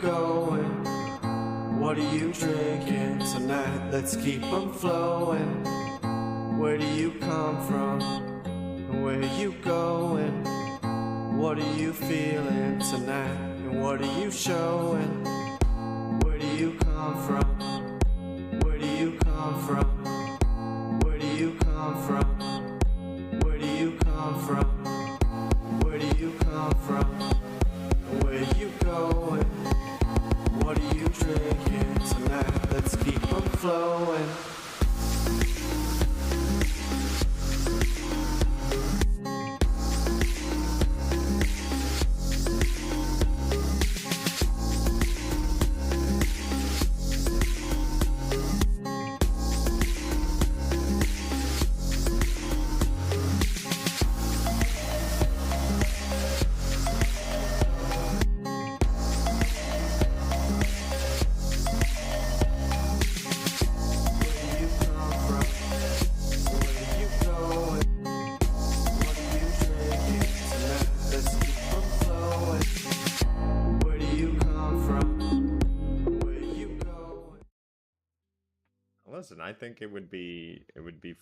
going? What are you drinking tonight? Let's keep them flowing. Where do you come from? Where are you going? What are you feeling tonight? And what are you showing? Where do you come from? Where do you come from? Where do you come from? Where do you come from? Where do you come from? Where are you going? What are you drinking tonight? Let's keep them flowing. Listen, I think it would be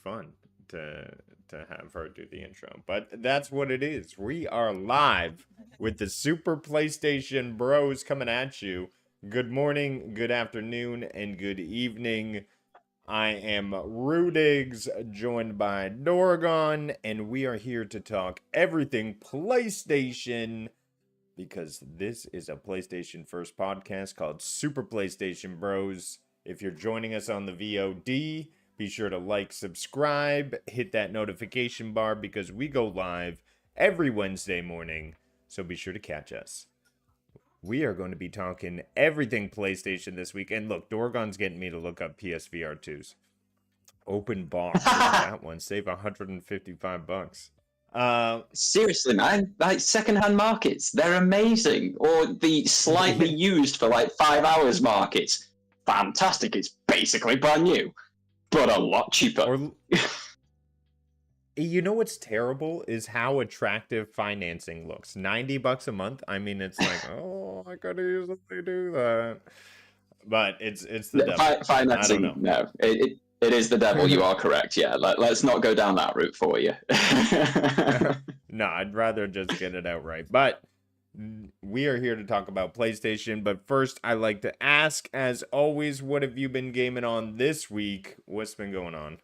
fun to have her do the intro, but that's what it is. We are live with the Super PlayStation Bros coming at you. Good morning, good afternoon, and good evening. I am Rudigs, joined by Dorgon, and we are here to talk everything PlayStation, because this is a PlayStation First podcast called Super PlayStation Bros. If you're joining us on the VOD, be sure to like, subscribe, hit that notification bar because we go live every Wednesday morning, so be sure to catch us. We are going to be talking everything PlayStation this week, and look, Dorgon's getting me to look up PSVR 2s. Open box, that one, save $155. Seriously, man, like secondhand markets, they're amazing. Or the slightly used for like 5 hours markets. Fantastic. It's basically brand new, but a lot cheaper. Or, you know what's terrible is how attractive financing looks. $90 a month. I mean, it's like, oh, I could easily do that. But it's the devil. Financing, I don't know. no, it is the devil. You are correct. Yeah, let's not go down that route for you. No, I'd rather just get it outright. But we are here to talk about PlayStation, but first I like to ask, as always, what have you been gaming on this week? What's been going on?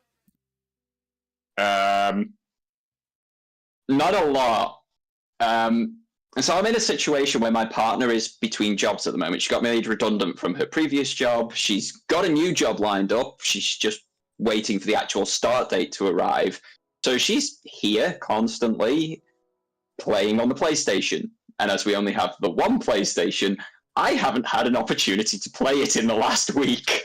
Not a lot. So I'm in a situation where my partner is between jobs at the moment. She got made redundant from her previous job. She's got a new job lined up. She's just waiting for the actual start date to arrive. So she's here constantly playing on the PlayStation. And as we only have the one PlayStation, I haven't had an opportunity to play it in the last week.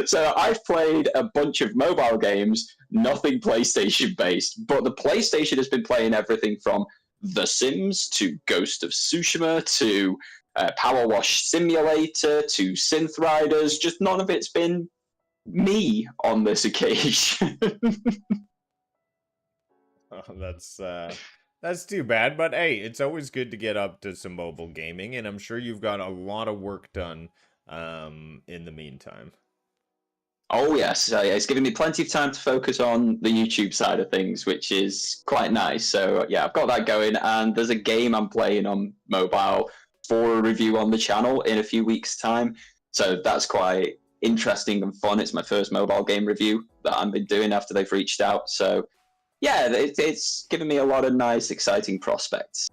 So I've played a bunch of mobile games, nothing PlayStation based, but the PlayStation has been playing everything from The Sims to Ghost of Tsushima to Power Wash Simulator to Synth Riders. Just none of it's been me on this occasion. Oh, that's too bad, but hey, it's always good to get up to some mobile gaming, and I'm sure you've got a lot of work done in the meantime. Oh yes, it's given me plenty of time to focus on the YouTube side of things, which is quite nice. So yeah, I've got that going, and there's a game I'm playing on mobile for a review on the channel in a few weeks' time. So that's quite interesting and fun. It's my first mobile game review that I've been doing after they've reached out. So yeah, it's given me a lot of nice, exciting prospects.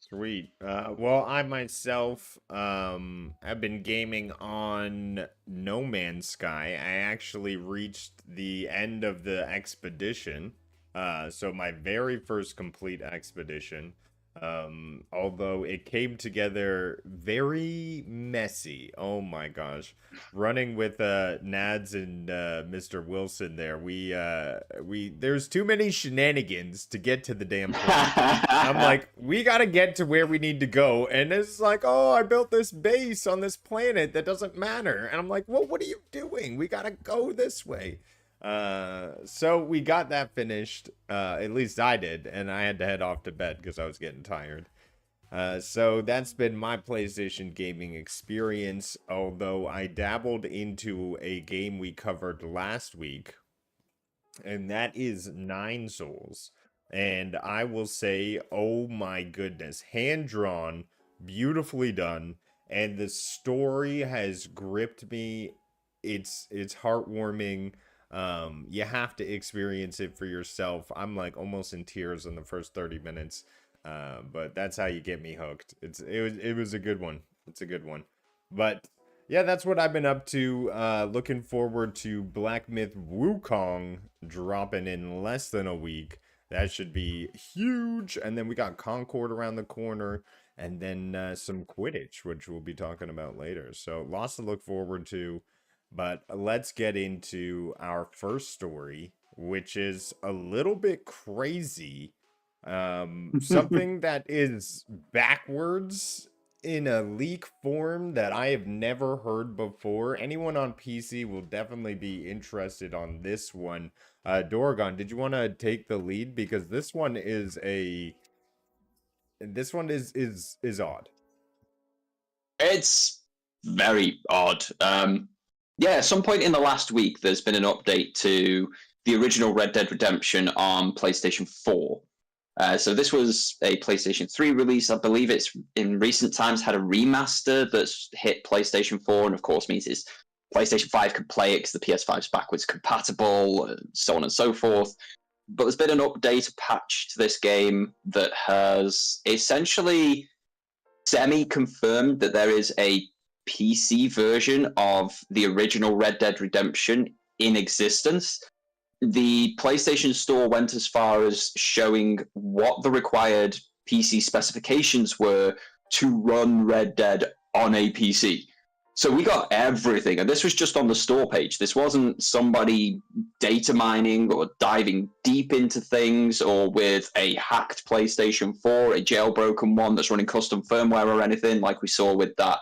Sweet. Well, I myself have been gaming on No Man's Sky. I actually reached the end of the expedition. So my very first complete expedition. Although it came together very messy. Oh my gosh. Running with Nads and Mr. Wilson there. There's too many shenanigans to get to the damn point. I'm like, we gotta get to where we need to go. And it's like, oh, I built this base on this planet that doesn't matter. And I'm like, well, what are you doing? We gotta go this way. So we got that finished, at least I did, and I had to head off to bed because I was getting tired. So that's been my PlayStation gaming experience, although I dabbled into a game we covered last week, and that is Nine Souls. And I will say, oh my goodness, hand drawn, beautifully done, and the story has gripped me. It's heartwarming. You have to experience it for yourself. I'm like almost in tears in the first 30 minutes. But that's how you get me hooked. It was a good one. It's a good one. But yeah, that's what I've been up to. Looking forward to Black Myth Wukong dropping in less than a week. That should be huge. And then we got Concord around the corner, and then some Quidditch, which we'll be talking about later. So lots to look forward to. But let's get into our first story, which is a little bit crazy. Something that is backwards in a leak form that I have never heard before. Anyone on PC will definitely be interested on this one. Dorgon, did you want to take the lead? Because this one is odd. It's very odd. Yeah, at some point in the last week, there's been an update to the original Red Dead Redemption on PlayStation 4. So this was a PlayStation 3 release. I believe it's in recent times had a remaster that's hit PlayStation 4, and of course means it's PlayStation 5 can play it because the PS5 is backwards compatible, and so on and so forth. But there's been an update, a patch to this game that has essentially semi-confirmed that there is a PC version of the original Red Dead Redemption in existence. The PlayStation Store went as far as showing what the required PC specifications were to run Red Dead on a PC. So we got everything, and this was just on the store page. This wasn't somebody data mining or diving deep into things, or with a hacked PlayStation 4, a jailbroken one that's running custom firmware or anything like we saw with that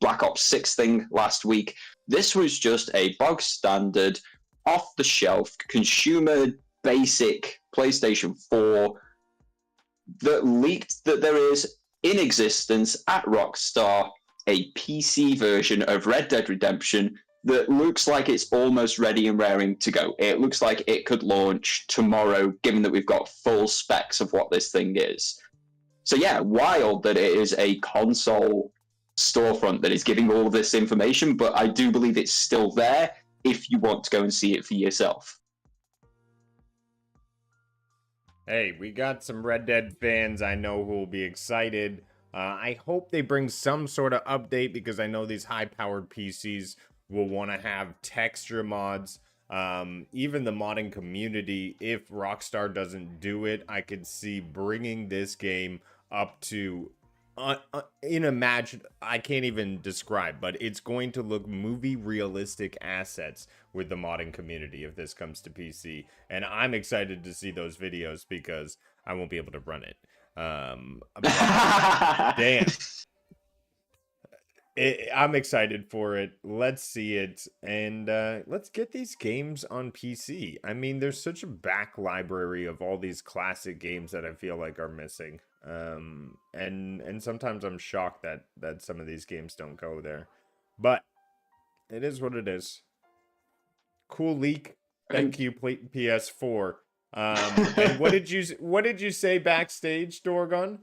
Black Ops 6 thing last week. This was just a bog standard, off-the-shelf, consumer basic PlayStation 4 that leaked that there is in existence at Rockstar a PC version of Red Dead Redemption that looks like it's almost ready and raring to go. It looks like it could launch tomorrow, given that we've got full specs of what this thing is. So yeah, wild that it is a console storefront that is giving all this information, but I do believe it's still there if you want to go and see it for yourself. Hey, we got some Red Dead fans I know who will be excited. I hope they bring some sort of update, because I know these high-powered PCs will want to have texture mods. Even the modding community, if Rockstar doesn't do it, I could see bringing this game up to I can't even describe, but it's going to look movie realistic assets with the modding community if this comes to PC. And I'm excited to see those videos because I won't be able to run it. Damn. I'm excited for it. Let's see it, and let's get these games on PC. I mean, there's such a back library of all these classic games that I feel like are missing. And sometimes I'm shocked that some of these games don't go there. But it is what it is. Cool leak. Thank you, PS4. And what did you say backstage, Dorgon?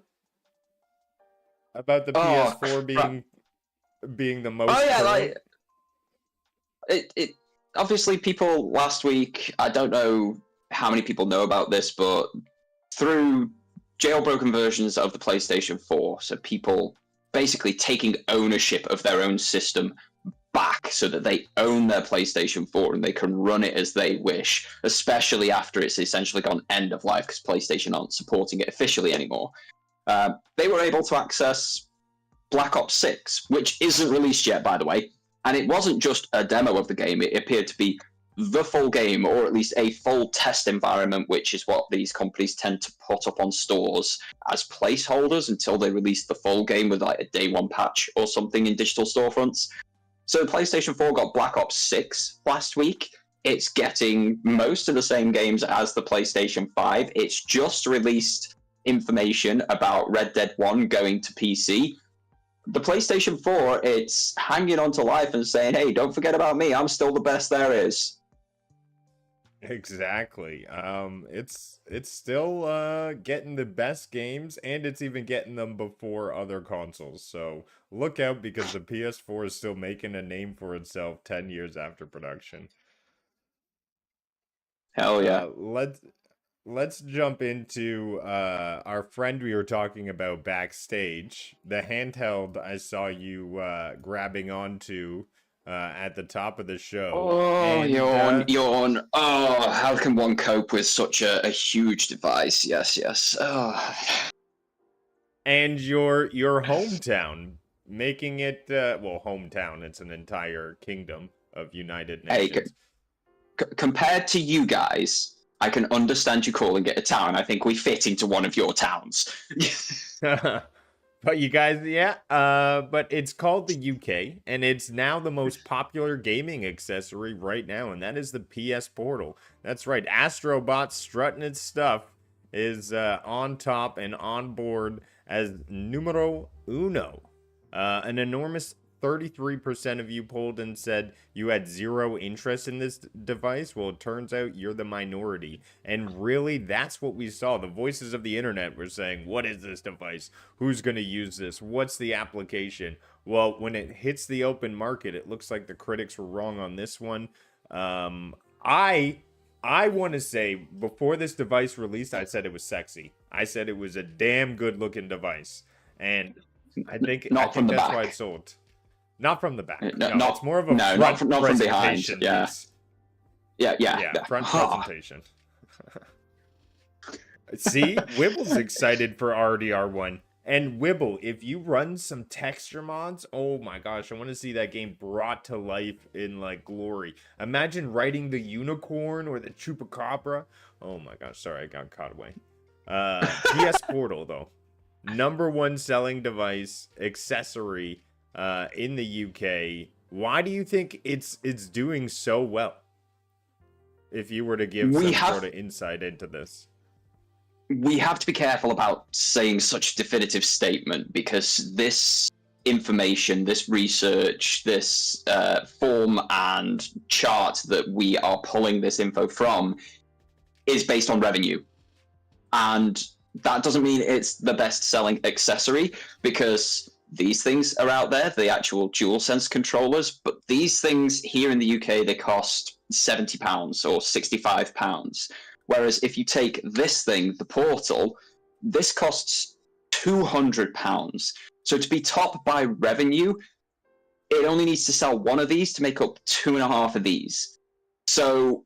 About the PS4 being the most. Oh yeah, like it obviously people last week, I don't know how many people know about this, but through jailbroken versions of the PlayStation 4, so people basically taking ownership of their own system back so that they own their PlayStation 4 and they can run it as they wish, especially after it's essentially gone end of life because PlayStation aren't supporting it officially anymore. They were able to access Black Ops 6, which isn't released yet, by the way, and it wasn't just a demo of the game. It appeared to be the full game, or at least a full test environment, which is what these companies tend to put up on stores as placeholders until they release the full game with like a day one patch or something in digital storefronts. So PlayStation 4 got Black Ops 6 last week. It's getting most of the same games as the PlayStation 5. It's just released information about Red Dead 1 going to PC. The PlayStation 4, it's hanging on to life and saying, hey, don't forget about me. I'm still the best there is. Exactly. It's still getting the best games, and it's even getting them before other consoles. So look out, because the PS4 is still making a name for itself 10 years after production. Hell yeah. Let's jump into our friend we were talking about backstage. The handheld I saw you grabbing onto at the top of the show. Oh, And, yawn. Oh, how can one cope with such a huge device? Yes. Oh. and your hometown, making it well, hometown, it's an entire kingdom of United Hey, Nations. compared to you guys, I can understand you calling it a town. I think we fit into one of your towns. But you guys, yeah, but it's called the UK, and it's now the most popular gaming accessory right now, and that is the PS Portal. That's right, Astrobot strutting its stuff is on top and on board as numero uno. An enormous 33% of you polled and said you had zero interest in this device. Well, it turns out you're the minority. And really, that's what we saw. The voices of the internet were saying, what is this device? Who's going to use this? What's the application? Well, when it hits the open market, it looks like the critics were wrong on this one. I want to say, before this device released, I said it was sexy. I said it was a damn good looking device. And I think that's why it sold. Not from the back. No, it's more of a front not from behind. Yeah. Piece. Yeah. Front presentation. See, Wibble's excited for RDR1. And Wibble, if you run some texture mods, oh my gosh, I want to see that game brought to life in like glory. Imagine riding the unicorn or the chupacabra. Oh my gosh, sorry, I got caught away. PS Portal though, #1 selling device accessory in the UK. Why do you think it's doing so well? If you were to give some sort of insight into this. We have to be careful about saying such a definitive statement, because this information, this research, this form and chart that we are pulling this info from is based on revenue. And that doesn't mean it's the best selling accessory, because these things are out there, the actual DualSense controllers, but these things here in the UK, they cost £70 or £65. Whereas if you take this thing, the Portal, this costs £200. So to be top by revenue, it only needs to sell one of these to make up 2.5 of these. So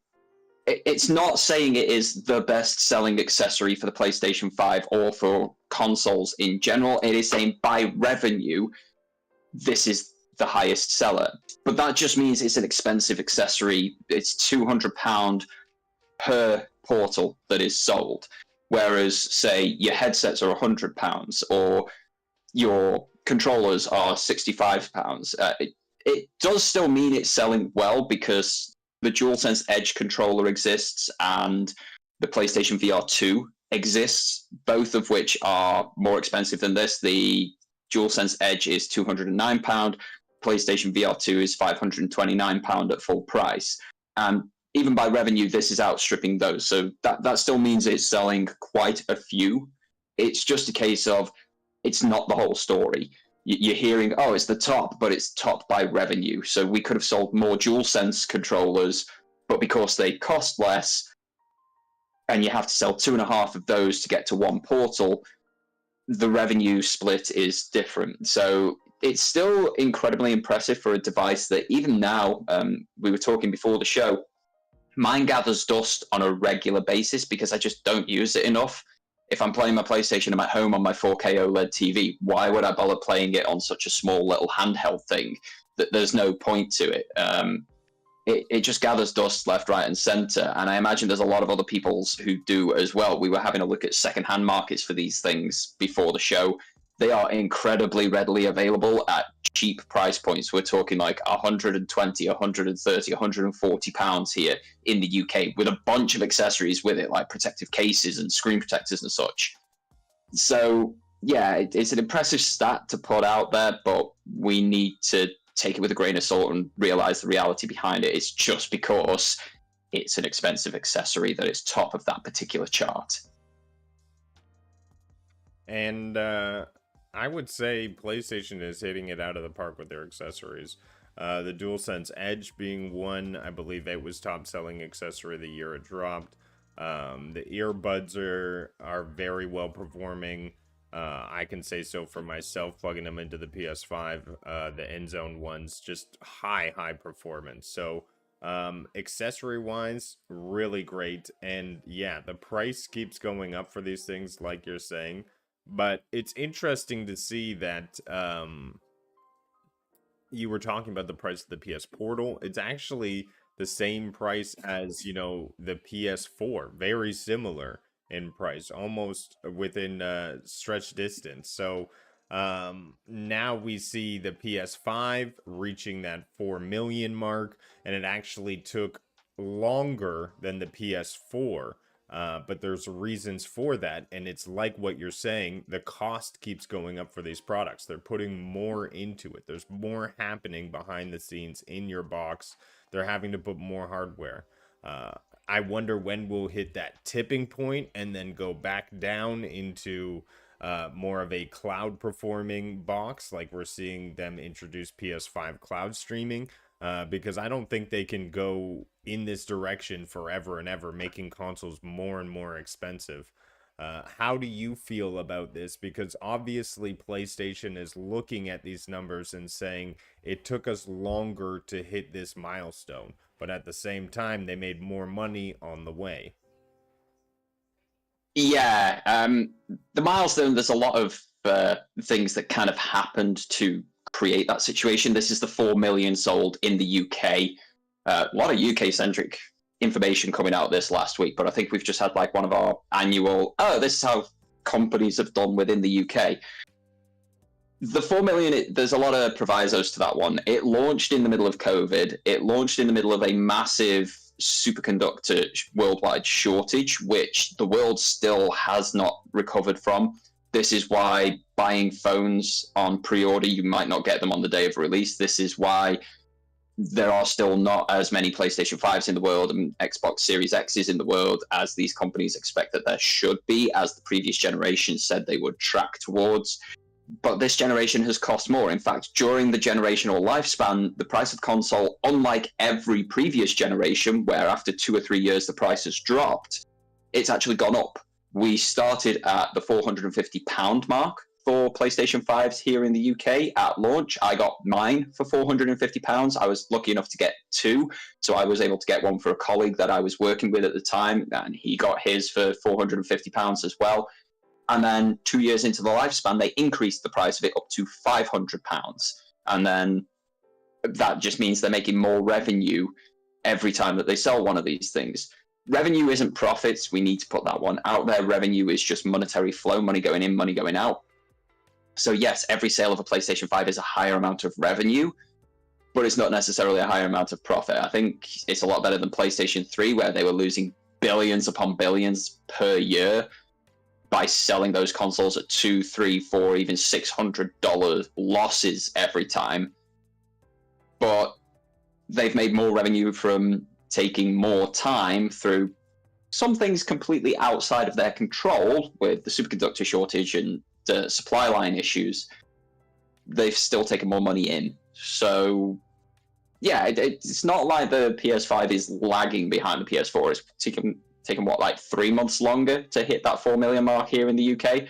it's not saying it is the best selling accessory for the PlayStation 5 or for consoles in general. It is saying by revenue, this is the highest seller. But that just means it's an expensive accessory. It's £200 per Portal that is sold. Whereas, say, your headsets are £100 or your controllers are £65. It does still mean it's selling well, because the DualSense Edge controller exists and the PlayStation VR 2 exists, both of which are more expensive than this. The DualSense Edge is £209, PlayStation VR 2 is £529 at full price. And even by revenue, this is outstripping those. So that still means it's selling quite a few. It's just a case of it's not the whole story. You're hearing, oh, it's the top, but it's top by revenue. So we could have sold more DualSense controllers, but because they cost less, and you have to sell 2.5 of those to get to one Portal, the revenue split is different. So it's still incredibly impressive for a device that even now, we were talking before the show, mine gathers dust on a regular basis because I just don't use it enough. If I'm playing my PlayStation, I'm at home on my 4K OLED TV. Why would I bother playing it on such a small little handheld thing? That there's no point to it. It just gathers dust left, right, and center. And I imagine there's a lot of other people who do as well. We were having a look at secondhand markets for these things before the show. They are incredibly readily available at cheap price points. We're talking like 120, 130, 140 pounds here in the UK, with a bunch of accessories with it, like protective cases and screen protectors and such. So yeah, it's an impressive stat to put out there, but we need to take it with a grain of salt and realize the reality behind it is just because it's an expensive accessory that is top of that particular chart. And I would say PlayStation is hitting it out of the park with their accessories. The DualSense Edge being one, I believe it was top selling accessory the year it dropped. The earbuds are very well performing. I can say so for myself, plugging them into the PS5. The End Zone ones, just high performance. So accessory wise, really great. And yeah, the price keeps going up for these things, like you're saying. But it's interesting to see that you were talking about the price of the PS Portal. It's actually the same price as, you know, the PS4. Very similar in price, almost within stretch distance. So now we see the PS5 reaching that 4 million mark, and it actually took longer than the PS4. But there's reasons for that, and it's like what you're saying, the cost keeps going up for these products. They're putting more into it. There's more happening behind the scenes in your box. They're having to put more hardware. I wonder when we'll hit that tipping point and then go back down into more of a cloud performing box, like we're seeing them introduce PS5 cloud streaming. Because I don't think they can go in this direction forever and ever, making consoles more and more expensive. How do you feel about this? Because obviously PlayStation is looking at these numbers and saying it took us longer to hit this milestone, but at the same time they made more money on the way. Yeah, the milestone. There's a lot of things that kind of happened to create that situation. This is the 4 million sold in the UK. A lot of UK centric information coming out this last week, but I think we've just had like one of our annual. Oh, this is how companies have done within the UK. The 4 million, there's a lot of provisos to that one. It launched in the middle of COVID. It launched in the middle of a massive superconductor worldwide shortage, which the world still has not recovered from. This is why buying phones on pre-order, you might not get them on the day of release. This is why there are still not as many PlayStation 5s in the world and Xbox Series X's in the world as these companies expect that there should be, as the previous generation said they would track towards. But this generation has cost more. In fact, during the generational lifespan, the price of console, unlike every previous generation, where after 2 or 3 years the price has dropped, it's actually gone up. We started at the £450 mark for PlayStation 5s here in the UK at launch. I got mine for £450. I was lucky enough to get two, so I was able to get one for a colleague that I was working with at the time, and he got his for £450 as well. And then 2 years into the lifespan, they increased the price of it up to £500. And then that just means they're making more revenue every time that they sell one of these things. Revenue isn't profits. We need to put that one out there. Revenue is just monetary flow, money going in, money going out. So yes, every sale of a PlayStation 5 is a higher amount of revenue, but it's not necessarily a higher amount of profit. I think it's a lot better than PlayStation 3, where they were losing billions upon billions per year by selling those consoles at $200, $300, $400, even $600 losses every time. But they've made more revenue from taking more time through some things completely outside of their control, with the superconductor shortage and the supply line issues. They've still taken more money in. So yeah, it's not like the PS5 is lagging behind the PS4. It's taken what, like 3 months longer to hit that 4 million mark here in the UK.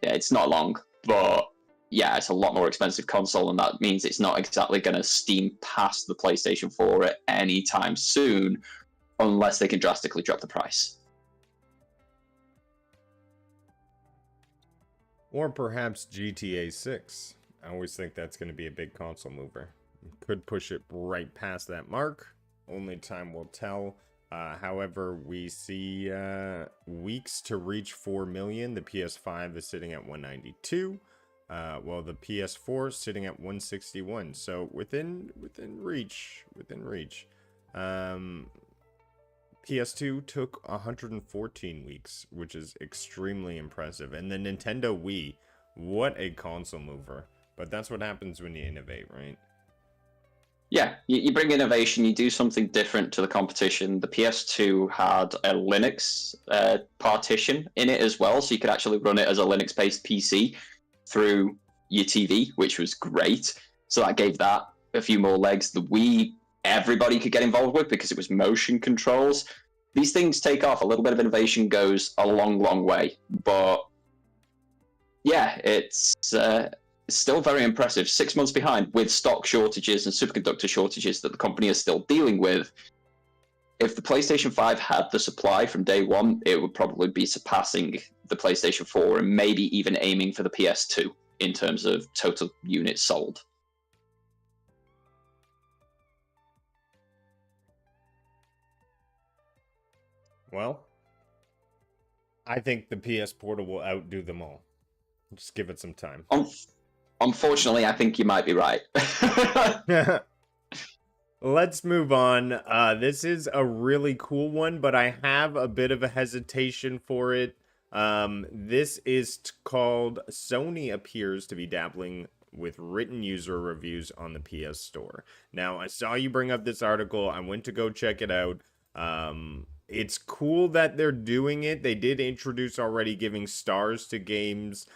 Yeah, it's not long, but yeah, it's a lot more expensive console, and that means it's not exactly going to steam past the PlayStation 4 at any time soon, unless they can drastically drop the price. Or perhaps GTA 6. I always think that's going to be a big console mover. Could push it right past that mark. Only time will tell. However, we see weeks to reach 4 million. The PS5 is sitting at 192. While the PS4 is sitting at 161. So within reach. PS2 took 114 weeks, which is extremely impressive. And the Nintendo Wii, what a console mover. But that's what happens when you innovate, right? Yeah, you bring innovation, you do something different to the competition. The PS2 had a Linux partition in it as well, so you could actually run it as a Linux-based PC through your TV, which was great. So that gave that a few more legs. The Wii, everybody could get involved with because it was motion controls. These things take off. A little bit of innovation goes a long, long way. But yeah, it's still very impressive. 6 months behind with stock shortages and superconductor shortages that the company is still dealing with. If the PlayStation 5 had the supply from day one, it would probably be surpassing the PlayStation 4 and maybe even aiming for the PS2 in terms of total units sold. Well, I think the PS Portal will outdo them all. Just give it some time. Unfortunately, I think you might be right. Let's move on. This is a really cool one, but I have a bit of a hesitation for it. This is called Sony appears to be dabbling with written user reviews on the PS Store. Now, I saw you bring up this article. I went to go check it out. It's cool that they're doing it. They did introduce already giving stars to games.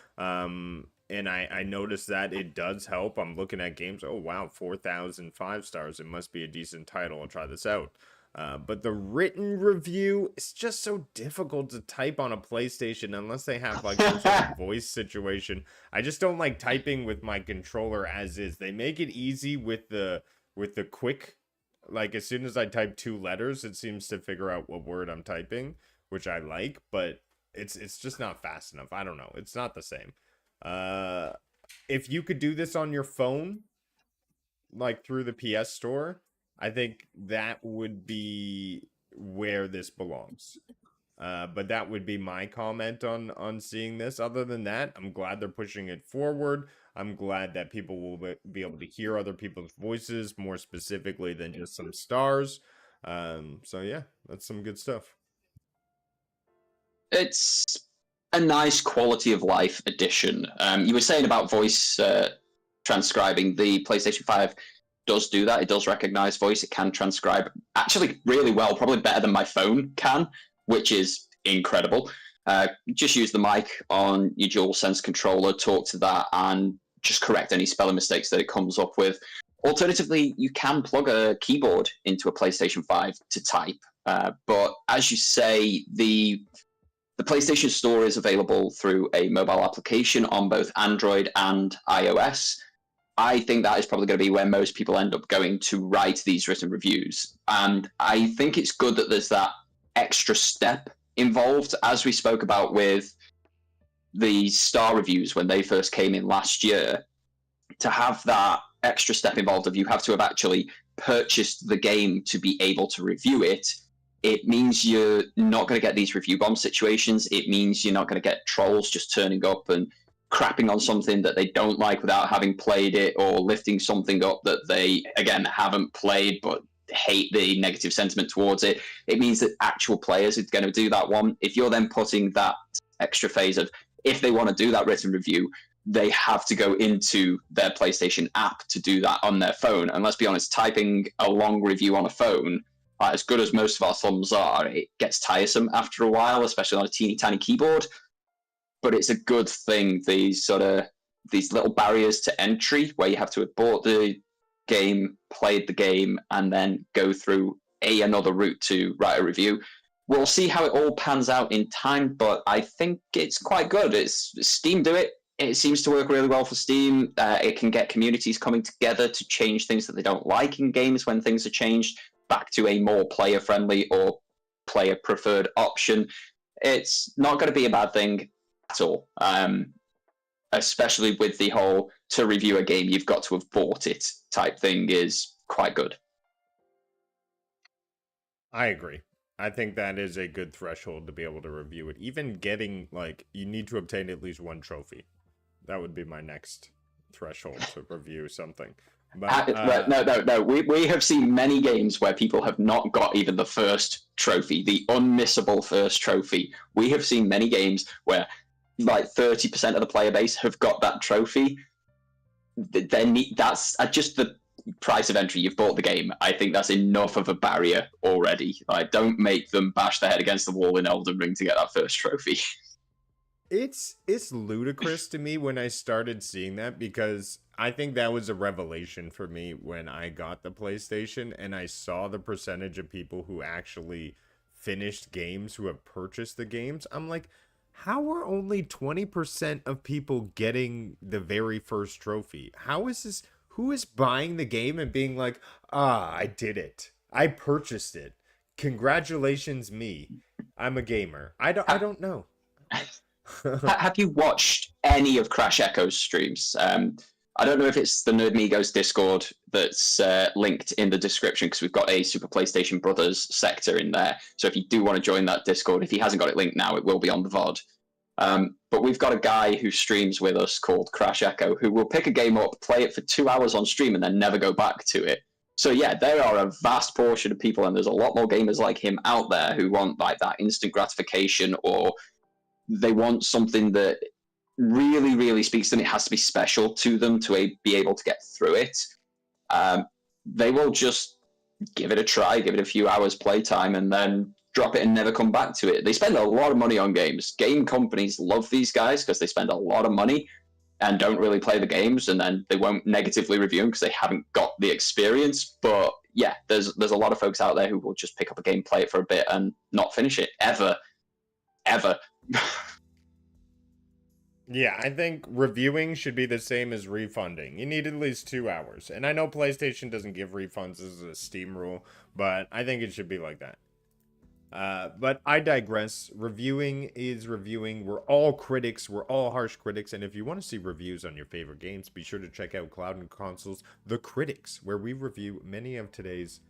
And I noticed that it does help. I'm looking at games. Oh, wow, 4,000 5 stars. It must be a decent title. I'll try this out. But the written review is just so difficult to type on a PlayStation unless they have like some sort of voice situation. I just don't like typing with my controller as is. They make it easy with the quick. Like as soon as I type 2 letters, it seems to figure out what word I'm typing, which I like. But it's just not fast enough. I don't know. It's not the same. If you could do this on your phone, like through the PS Store, I think that would be where this belongs. But that would be my comment on seeing this. Other than that, I'm glad they're pushing it forward. I'm glad that people will be able to hear other people's voices more specifically than just some stars. So yeah, that's some good stuff. It's a nice quality of life addition. You were saying about voice transcribing. The PlayStation 5 does do that. It does recognize voice. It can transcribe actually really well, probably better than my phone can, which is incredible. Just use the mic on your DualSense controller, talk to that, and just correct any spelling mistakes that it comes up with. Alternatively, you can plug a keyboard into a PlayStation 5 to type. But as you say, the PlayStation Store is available through a mobile application on both Android and iOS. I think that is probably going to be where most people end up going to write these written reviews. And I think it's good that there's that extra step involved, as we spoke about with the star reviews when they first came in last year. To have that extra step involved of you have to have actually purchased the game to be able to review it, it means you're not going to get these review bomb situations. It means you're not going to get trolls just turning up and crapping on something that they don't like without having played it, or lifting something up that they, again, haven't played but hate the negative sentiment towards it. It means that actual players are going to do that one. If you're then putting that extra phase of, if they want to do that written review, they have to go into their PlayStation app to do that on their phone. And let's be honest, typing a long review on a phone, as good as most of our thumbs are, it gets tiresome after a while, especially on a teeny tiny keyboard. But it's a good thing, these little barriers to entry where you have to have bought the game, played the game, and then go through another route to write a review. We'll see how it all pans out in time, but I think it's quite good. It's Steam do it. It seems to work really well for Steam. It can get communities coming together to change things that they don't like in games when things are changed back to a more player-friendly or player-preferred option. It's not going to be a bad thing at all, especially with the whole to review a game, you've got to have bought it type thing is quite good. I agree. I think that is a good threshold to be able to review it. Even getting, like, you need to obtain at least one trophy. That would be my next threshold to review something. No. We have seen many games where people have not got even the first trophy, the unmissable first trophy. We have seen many games where like 30% of the player base have got that trophy. That's just the price of entry. You've bought the game. I think that's enough of a barrier already. Like, don't make them bash their head against the wall in Elden Ring to get that first trophy. It's ludicrous to me when I started seeing that, because I think that was a revelation for me when I got the PlayStation and I saw the percentage of people who actually finished games, who have purchased the games. I'm like, how are only 20% of people getting the very first trophy? How is this? Who is buying the game and being like, I did it. I purchased it. Congratulations, me. I'm a gamer. I don't know. Have you watched any of Crash Echo's streams? I don't know if it's the Nerdmigos Discord that's linked in the description, because we've got a Super PlayStation Brothers sector in there. So if you do want to join that Discord, if he hasn't got it linked now, it will be on the VOD. But we've got a guy who streams with us called Crash Echo, who will pick a game up, play it for 2 hours on stream, and then never go back to it. So yeah, there are a vast portion of people, and there's a lot more gamers like him out there who want like that instant gratification, or they want something that really, really speaks to them. It has to be special to them to be able to get through it. They will just give it a try, give it a few hours playtime, and then drop it and never come back to it. They spend a lot of money on games. Game companies love these guys because they spend a lot of money and don't really play the games, and then they won't negatively review them because they haven't got the experience. But yeah, there's a lot of folks out there who will just pick up a game, play it for a bit, and not finish it ever. Yeah, I think reviewing should be the same as refunding. You need at least 2 hours. And I know PlayStation doesn't give refunds as a Steam rule, but I think it should be like that. But I digress. Reviewing is reviewing. We're all critics. We're all harsh critics. And if you want to see reviews on your favorite games, be sure to check out Cloud&Console's The Critics, where we review many of today's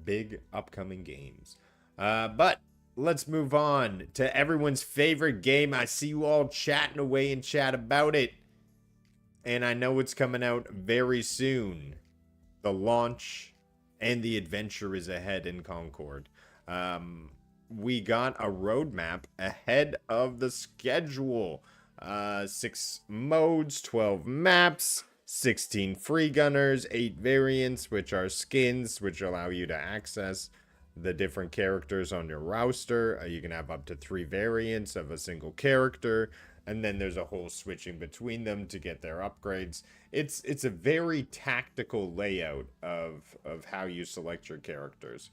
big upcoming games. But let's move on to everyone's favorite game. I see you all chatting away in chat about it, and I know it's coming out very soon. The launch and the adventure is ahead in Concord. We got a roadmap ahead of the schedule. 6 modes, 12 maps, 16 free gunners, 8 variants, which are skins, which allow you to access the different characters on your roster. You can have up to 3 variants of a single character, and then there's a whole switching between them to get their upgrades. It's a very tactical layout of how you select your characters.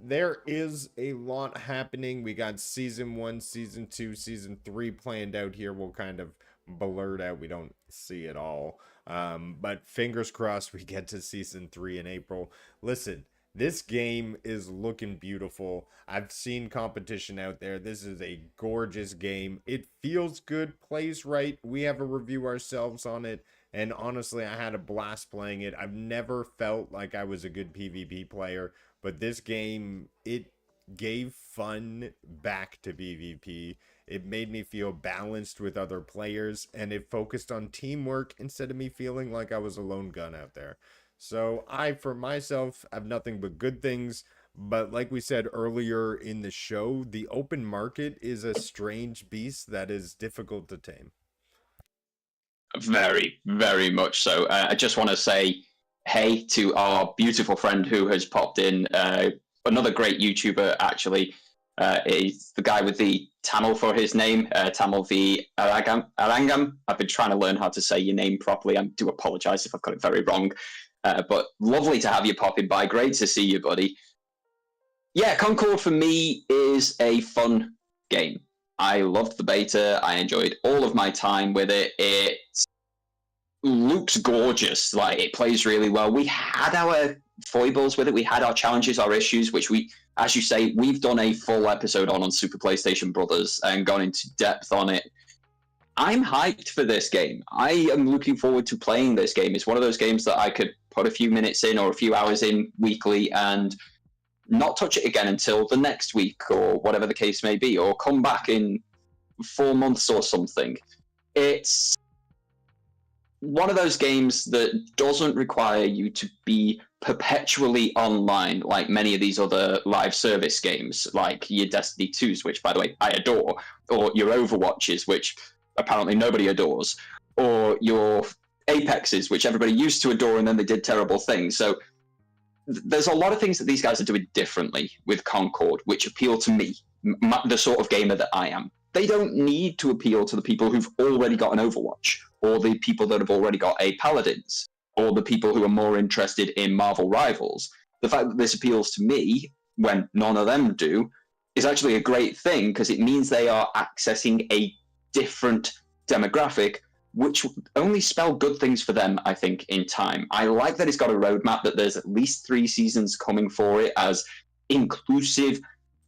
There is a lot happening. We got Season 1, Season 2, Season 3 planned out here. We'll kind of blur it out. We don't see it all. But fingers crossed we get to Season 3 in April. Listen, this game is looking beautiful. I've seen competition out there. This is a gorgeous game. It feels good, plays right. We have a review ourselves on it. And honestly, I had a blast playing it. I've never felt like I was a good PvP player. But this game, it gave fun back to PvP. It made me feel balanced with other players. And it focused on teamwork instead of me feeling like I was a lone gun out there. So I, for myself, have nothing but good things. But like we said earlier in the show, the open market is a strange beast that is difficult to tame. Very, very much so. I just want to say hey to our beautiful friend who has popped in. Another great YouTuber, actually. Is the guy with the Tamil for his name, Tamil V. Arangam. I've been trying to learn how to say your name properly. I do apologize if I've got it very wrong. But lovely to have you popping by. Great to see you, buddy. Yeah, Concord for me is a fun game. I loved the beta. I enjoyed all of my time with it. It looks gorgeous. Like, it plays really well. We had our foibles with it. We had our challenges, our issues, which we, as you say, we've done a full episode on Super PlayStation Brothers and gone into depth on it. I'm hyped for this game. I am looking forward to playing this game. It's one of those games that I could put a few minutes in or a few hours in weekly and not touch it again until the next week or whatever the case may be, or come back in 4 months or something. It's one of those games that doesn't require you to be perpetually online like many of these other live service games, like your Destiny 2s, which, by the way, I adore, or your Overwatches, which apparently nobody adores, or your Apexes, which everybody used to adore and then they did terrible things. So there's a lot of things that these guys are doing differently with Concord, which appeal to me, the sort of gamer that I am. They don't need to appeal to the people who've already got an Overwatch, or the people that have already got a Paladins, or the people who are more interested in Marvel Rivals. The fact that this appeals to me, when none of them do, is actually a great thing, because it means they are accessing a different demographic, which only spell good things for them, I think, in time. I like that it's got a roadmap, that there's at least 3 seasons coming for it as inclusive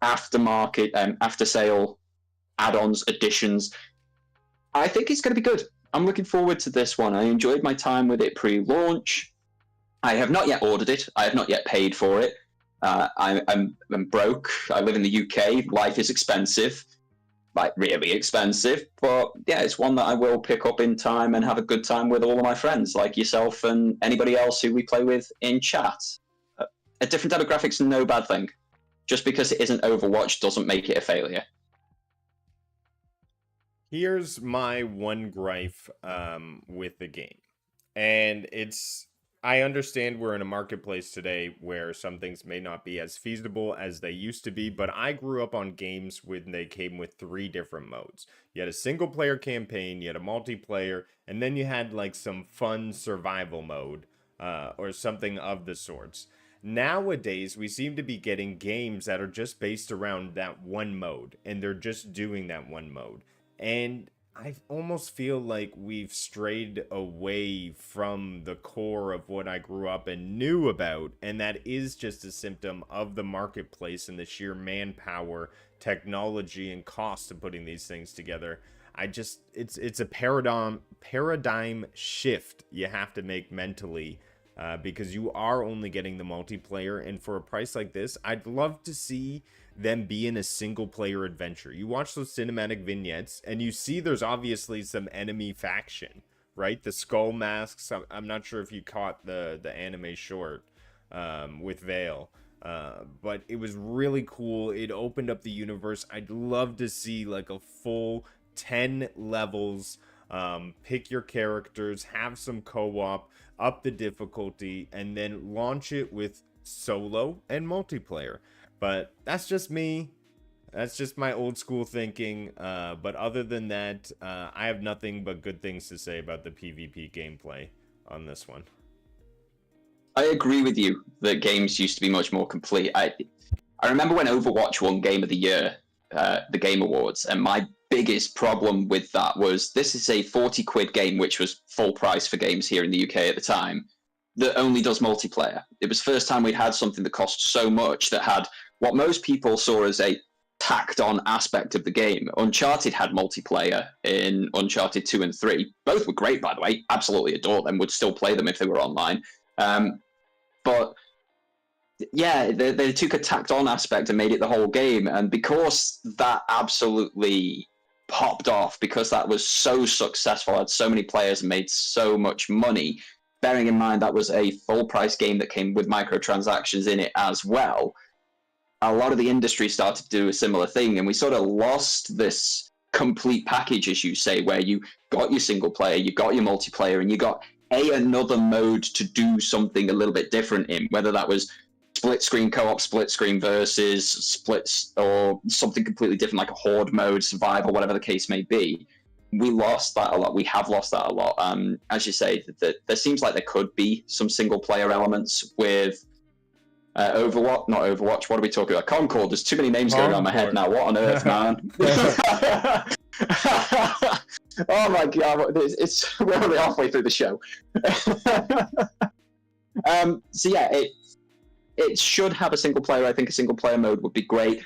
aftermarket and after-sale add-ons, additions. I think it's going to be good. I'm looking forward to this one. I enjoyed my time with it pre-launch. I have not yet ordered it. I have not yet paid for it. I'm broke. I live in the UK. Life is expensive, like really expensive. But yeah, it's one that I will pick up in time and have a good time with all of my friends, like yourself and anybody else who we play with in chat. A different demographics, no bad thing. Just because it isn't Overwatch doesn't make it a failure. Here's my one gripe with the game. And I understand we're in a marketplace today where some things may not be as feasible as they used to be, but I grew up on games when they came with 3 different modes. You had a single player campaign, you had a multiplayer, and then you had like some fun survival mode or something of the sorts. Nowadays, we seem to be getting games that are just based around that one mode, and they're just doing that one mode. And I almost feel like we've strayed away from the core of what I grew up and knew about, and that is just a symptom of the marketplace and the sheer manpower, technology, and cost of putting these things together. It's a paradigm shift you have to make mentally, because you are only getting the multiplayer, and for a price like this, I'd love to see them be in a single player adventure. You watch those cinematic vignettes and you see there's obviously some enemy faction, right? The skull masks. I'm not sure if you caught the anime short with Vale, but it was really cool. It opened up the universe. I'd love to see like a full 10 levels, pick your characters, have some co-op, up the difficulty, and then launch it with solo and multiplayer. But that's just me. That's just my old school thinking. But other than that, I have nothing but good things to say about the PvP gameplay on this one. I agree with you that games used to be much more complete. I remember when Overwatch won Game of the Year, the Game Awards, and my biggest problem with that was this is a 40 quid game, which was full price for games here in the UK at the time, that only does multiplayer. It was the first time we'd had something that cost so much, that had what most people saw as a tacked on aspect of the game. Uncharted had multiplayer in Uncharted 2 and 3. Both were great, by the way. Absolutely adore them. Would still play them if they were online. But yeah, they took a tacked on aspect and made it the whole game. And because that absolutely popped off, because that was so successful, had so many players and made so much money, bearing in mind that was a full price game that came with microtransactions in it as well, a lot of the industry started to do a similar thing, and we sort of lost this complete package, as you say, where you got your single player, you got your multiplayer, and you got another mode to do something a little bit different in, whether that was split screen co-op, split screen versus splits, or something completely different like a horde mode, survival, whatever the case may be. We lost that a lot. We have lost that a lot. As you say, there seems like there could be some single player elements with Overwatch, not Overwatch. What are we talking about? Concord. There's too many names going around my head now. What on earth, man? Oh my god! We're only halfway through the show. So yeah, it should have a single player. I think a single player mode would be great,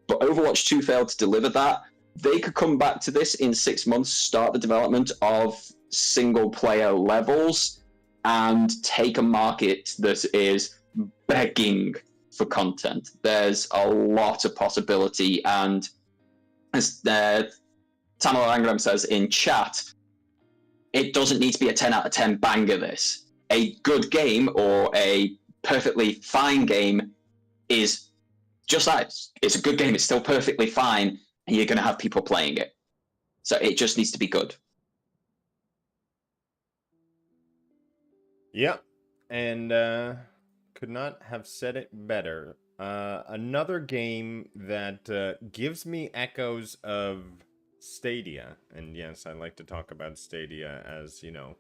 but Overwatch 2 failed to deliver that. They could come back to this in 6 months, start the development of single player levels, and take a market that is begging for content. There's a lot of possibility, and as Tamala Angram says in chat, it doesn't need to be a 10 out of 10 banger. This a good game or a perfectly fine game is just that. It's a good game. It's still perfectly fine, and you're going to have people playing it. So it just needs to be good. Yep, and could not have said it better. Another game that gives me echoes of Stadia, and yes, I like to talk about Stadia as, you know,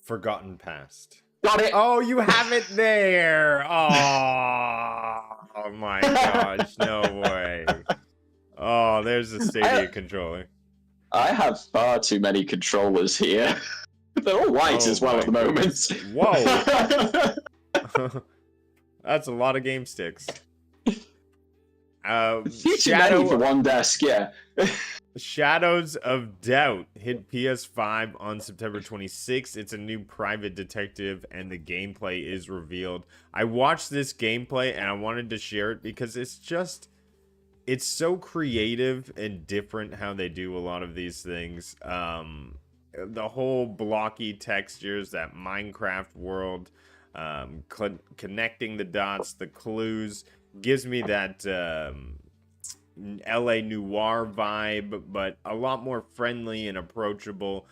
forgotten past. Got it. Oh, you have it there. Oh my gosh, no way. Oh, there's the Stadia controller. I have far too many controllers here. They're all white as well at the moment. Whoa. That's a lot of game sticks. Shadow for one desk, yeah. Shadows of Doubt hit PS5 on September 26th. It's a new private detective, and the gameplay is revealed. I watched this gameplay, and I wanted to share it because it's so creative and different how they do a lot of these things. The whole blocky textures, that Minecraft world, connecting the dots, the clues, gives me that LA noir vibe, but a lot more friendly and approachable.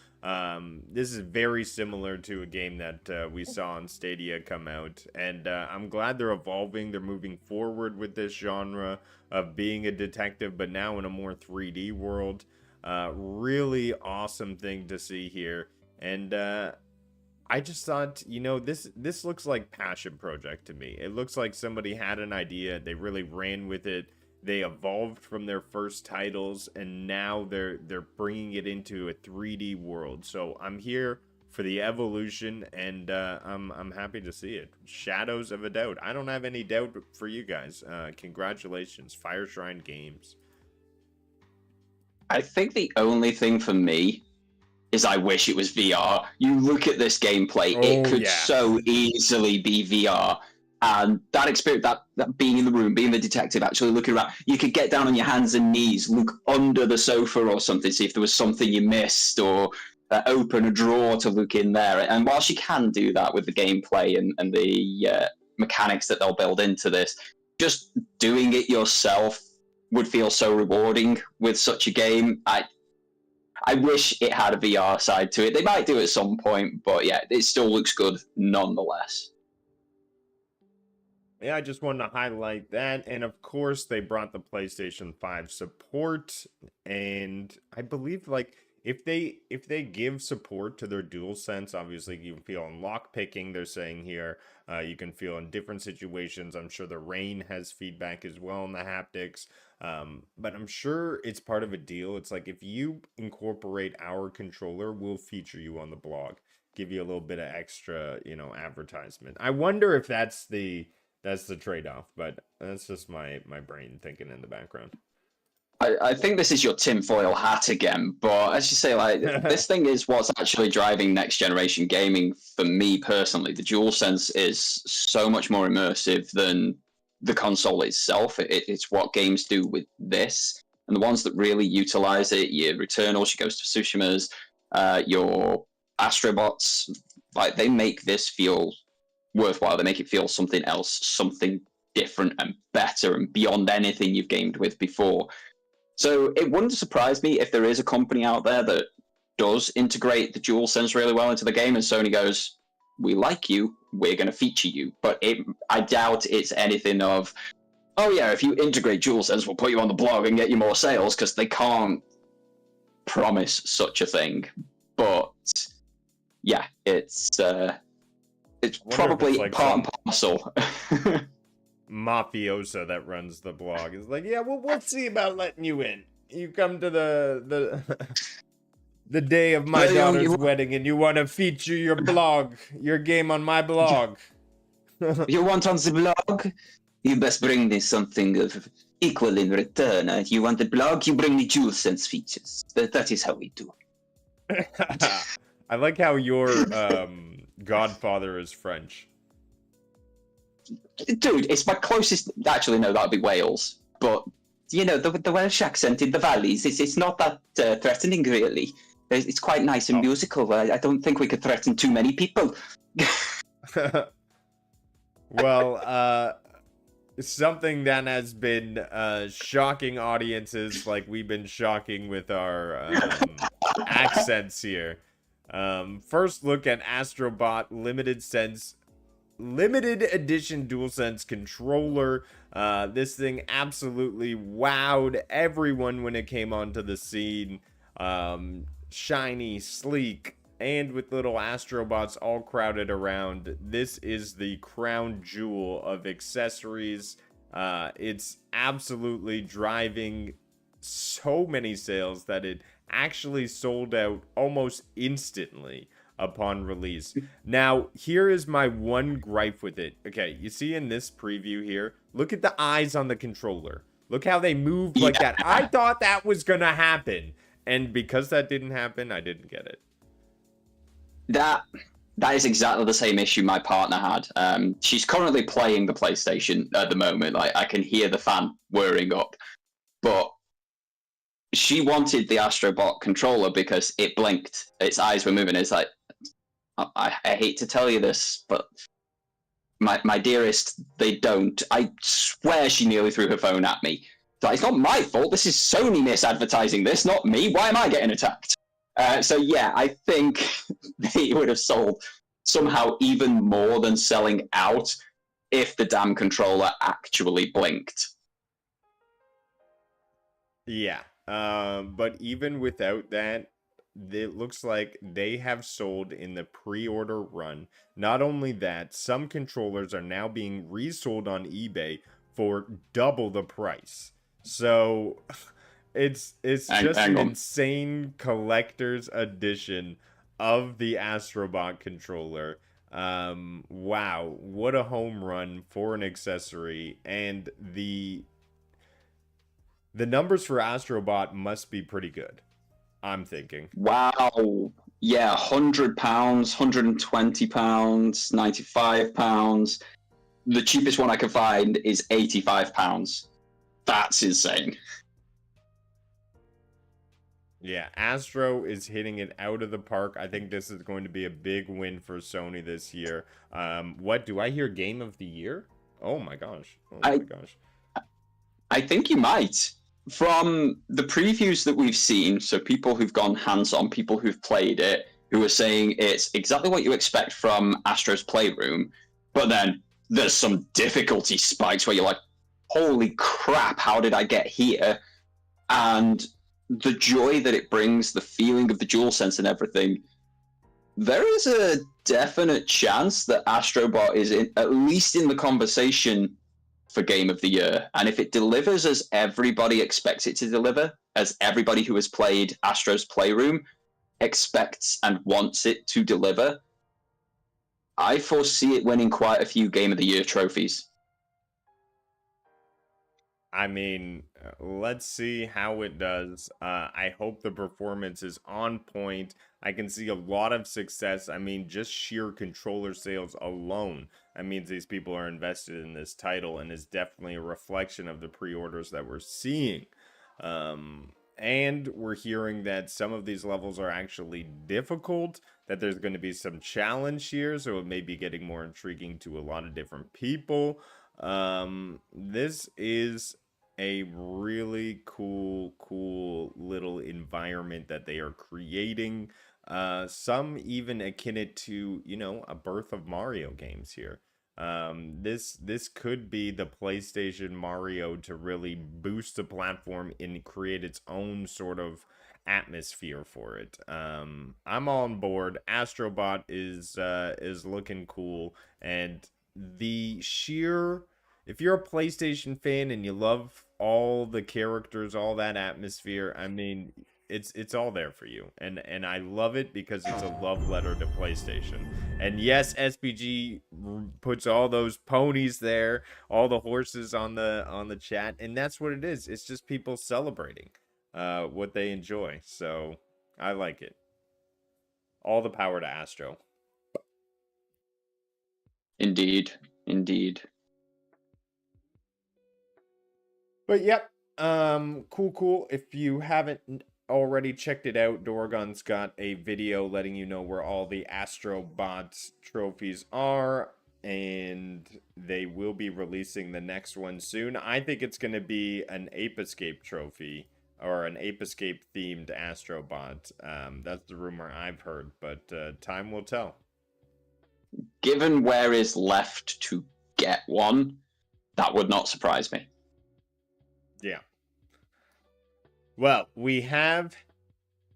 This is very similar to a game that we saw on Stadia come out, and I'm glad they're evolving. They're moving forward with this genre of being a detective, but now in a more 3D world. Really awesome thing to see here, and I just thought, you know, this looks like passion project to me. It looks like somebody had an idea, they really ran with it. They evolved from their first titles, and now they're bringing it into a 3D world. So I'm here for the evolution, and I'm happy to see it. Shadows of a Doubt. I don't have any doubt for you guys. Congratulations, Fire Shrine Games. I think the only thing for me is I wish it was VR. You look at this gameplay, it could so easily be VR. And that experience, that being in the room, being the detective, actually looking around, you could get down on your hands and knees, look under the sofa or something, see if there was something you missed, or open a drawer to look in there. And whilst you can do that with the gameplay and the mechanics that they'll build into this, just doing it yourself would feel so rewarding with such a game. I wish it had a VR side to it. They might do it at some point, but yeah, it still looks good nonetheless. Yeah, I just wanted to highlight that. And of course, they brought the PlayStation 5 support. And I believe, like, if they give support to their DualSense, obviously you can feel in lockpicking, they're saying here. You can feel in different situations. I'm sure the rain has feedback as well in the haptics. But I'm sure it's part of a deal. It's like, if you incorporate our controller, we'll feature you on the blog. Give you a little bit of extra, you know, advertisement. I wonder if that's the trade-off, but that's just my brain thinking in the background. I think this is your tinfoil hat again, but as you say, like, this thing is what's actually driving next generation gaming for me personally. The DualSense is so much more immersive than the console itself. It's what games do with this, and the ones that really utilize it, your Returnals, your Ghost of Tsushimas, your Astrobots, like, they make this feel worthwhile. They make it feel something else, something different and better and beyond anything you've gamed with before. So it wouldn't surprise me if there is a company out there that does integrate the DualSense really well into the game, and Sony goes, we like you, we're going to feature you. But I doubt it's anything of, oh yeah, if you integrate DualSense, we'll put you on the blog and get you more sales, because they can't promise such a thing. But yeah, it's probably like part and parcel. Mafioso that runs the blog is like, yeah, we'll see about letting you in. You come to the day of my daughter's wedding, and you want to feature your blog, your game on my blog. You want on the blog? You best bring me something of equal in return. You want the blog? You bring me DualSense features. That is how we do. I like how your godfather is French. Dude, it's my closest. Actually, no, that'd be Wales. But the Welsh accent in the valleys. It's not that threatening, really. It's quite nice and musical. I don't think we could threaten too many people. Well, something that has been shocking audiences, like we've been shocking with our accents here. First look at Astrobot limited edition DualSense controller. This thing absolutely wowed everyone when it came onto the scene. Shiny, sleek, and with little Astrobots all crowded around. This is the crown jewel of accessories. It's absolutely driving so many sales that it actually sold out almost instantly upon release. Now, here is my one gripe with it. Okay, you see in this preview here, look at the eyes on the controller. Look how they moved like that. I thought that was gonna happen. And because that didn't happen, I didn't get it. That is exactly the same issue my partner had. She's currently playing the PlayStation at the moment. Like, I can hear the fan whirring up. But she wanted the Astrobot controller because it blinked. Its eyes were moving. It's like, I hate to tell you this, but my dearest, they don't. I swear she nearly threw her phone at me. Like, it's not my fault. This is Sony misadvertising this, not me. Why am I getting attacked? So yeah, I think they would have sold somehow even more than selling out if the damn controller actually blinked. Yeah. But even without that, it looks like they have sold in the pre-order run. Not only that, some controllers are now being resold on eBay for double the price. So it's just an insane collector's edition of the Astrobot controller. Wow, what a home run for an accessory. And the numbers for Astrobot must be pretty good, I'm thinking. Wow. Yeah, £100, £120, £95. The cheapest one I can find is £85. That's insane. Yeah, Astro is hitting it out of the park. I think this is going to be a big win for Sony this year. What do I hear? Game of the year? Oh my gosh. Oh my gosh. I think you might. From the previews that we've seen, so people who've gone hands-on, people who've played it, who are saying it's exactly what you expect from Astro's Playroom, but then there's some difficulty spikes where you're like, holy crap, how did I get here? And the joy that it brings, the feeling of the DualSense and everything, there is a definite chance that Astrobot is at least in the conversation for Game of the Year. And if it delivers as everybody expects it to deliver, as everybody who has played Astro's Playroom expects and wants it to deliver, I foresee it winning quite a few Game of the Year trophies. I mean, let's see how it does. I hope the performance is on point. I can see a lot of success. I mean, just sheer controller sales alone, that means these people are invested in this title, and is definitely a reflection of the pre-orders that we're seeing. And we're hearing that some of these levels are actually difficult, that there's going to be some challenge here, so it may be getting more intriguing to a lot of different people. This is a really cool little environment that they are creating. Some even akin it to, a birth of Mario games here. This could be the PlayStation Mario to really boost the platform and create its own sort of atmosphere for it. I'm on board. Astrobot is looking cool, and the sheer, if you're a PlayStation fan and you love all the characters, all that atmosphere, I mean, it's all there for you, and I love it because it's a love letter to PlayStation. And yes, SPG puts all those ponies there, all the horses on the chat, and that's what it is. It's just people celebrating what they enjoy. So I like it. All the power to Astro. Indeed. But yep, Cool. If you haven't already checked it out, Dorgon's got a video letting you know where all the Astrobot trophies are, and they will be releasing the next one soon. I think it's going to be an Ape Escape trophy or an Ape Escape themed Astrobot. That's the rumor I've heard, but time will tell. Given where is left to get one, that would not surprise me. Yeah. Well, we have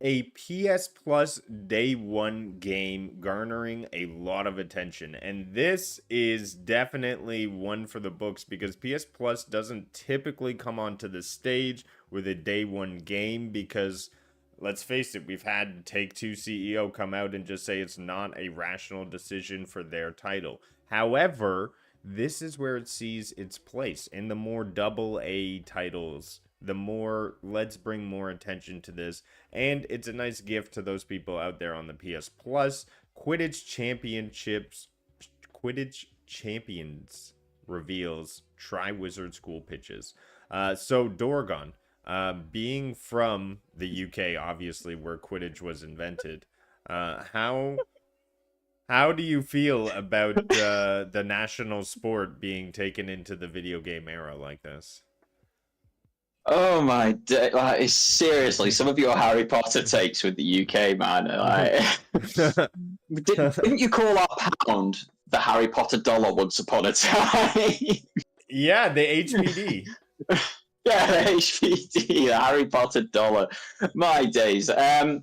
a PS Plus day one game garnering a lot of attention. And this is definitely one for the books because PS Plus doesn't typically come onto the stage with a day one game because, let's face it, we've had Take-Two CEO come out and just say it's not a rational decision for their title. However, this is where it sees its place in the more double A titles. The more, let's bring more attention to this. And it's a nice gift to those people out there on the PS Plus. Quidditch Champions reveals Tri-Wizard School pitches. So Dorgon, being from the UK, obviously where Quidditch was invented, how do you feel about the national sport being taken into the video game era like this? Oh my day! Like, seriously, some of your Harry Potter takes with the UK, man. Like, didn't you call our pound the Harry Potter dollar once upon a time? Yeah, the HPD. Yeah, the HPD, the Harry Potter dollar. My days. I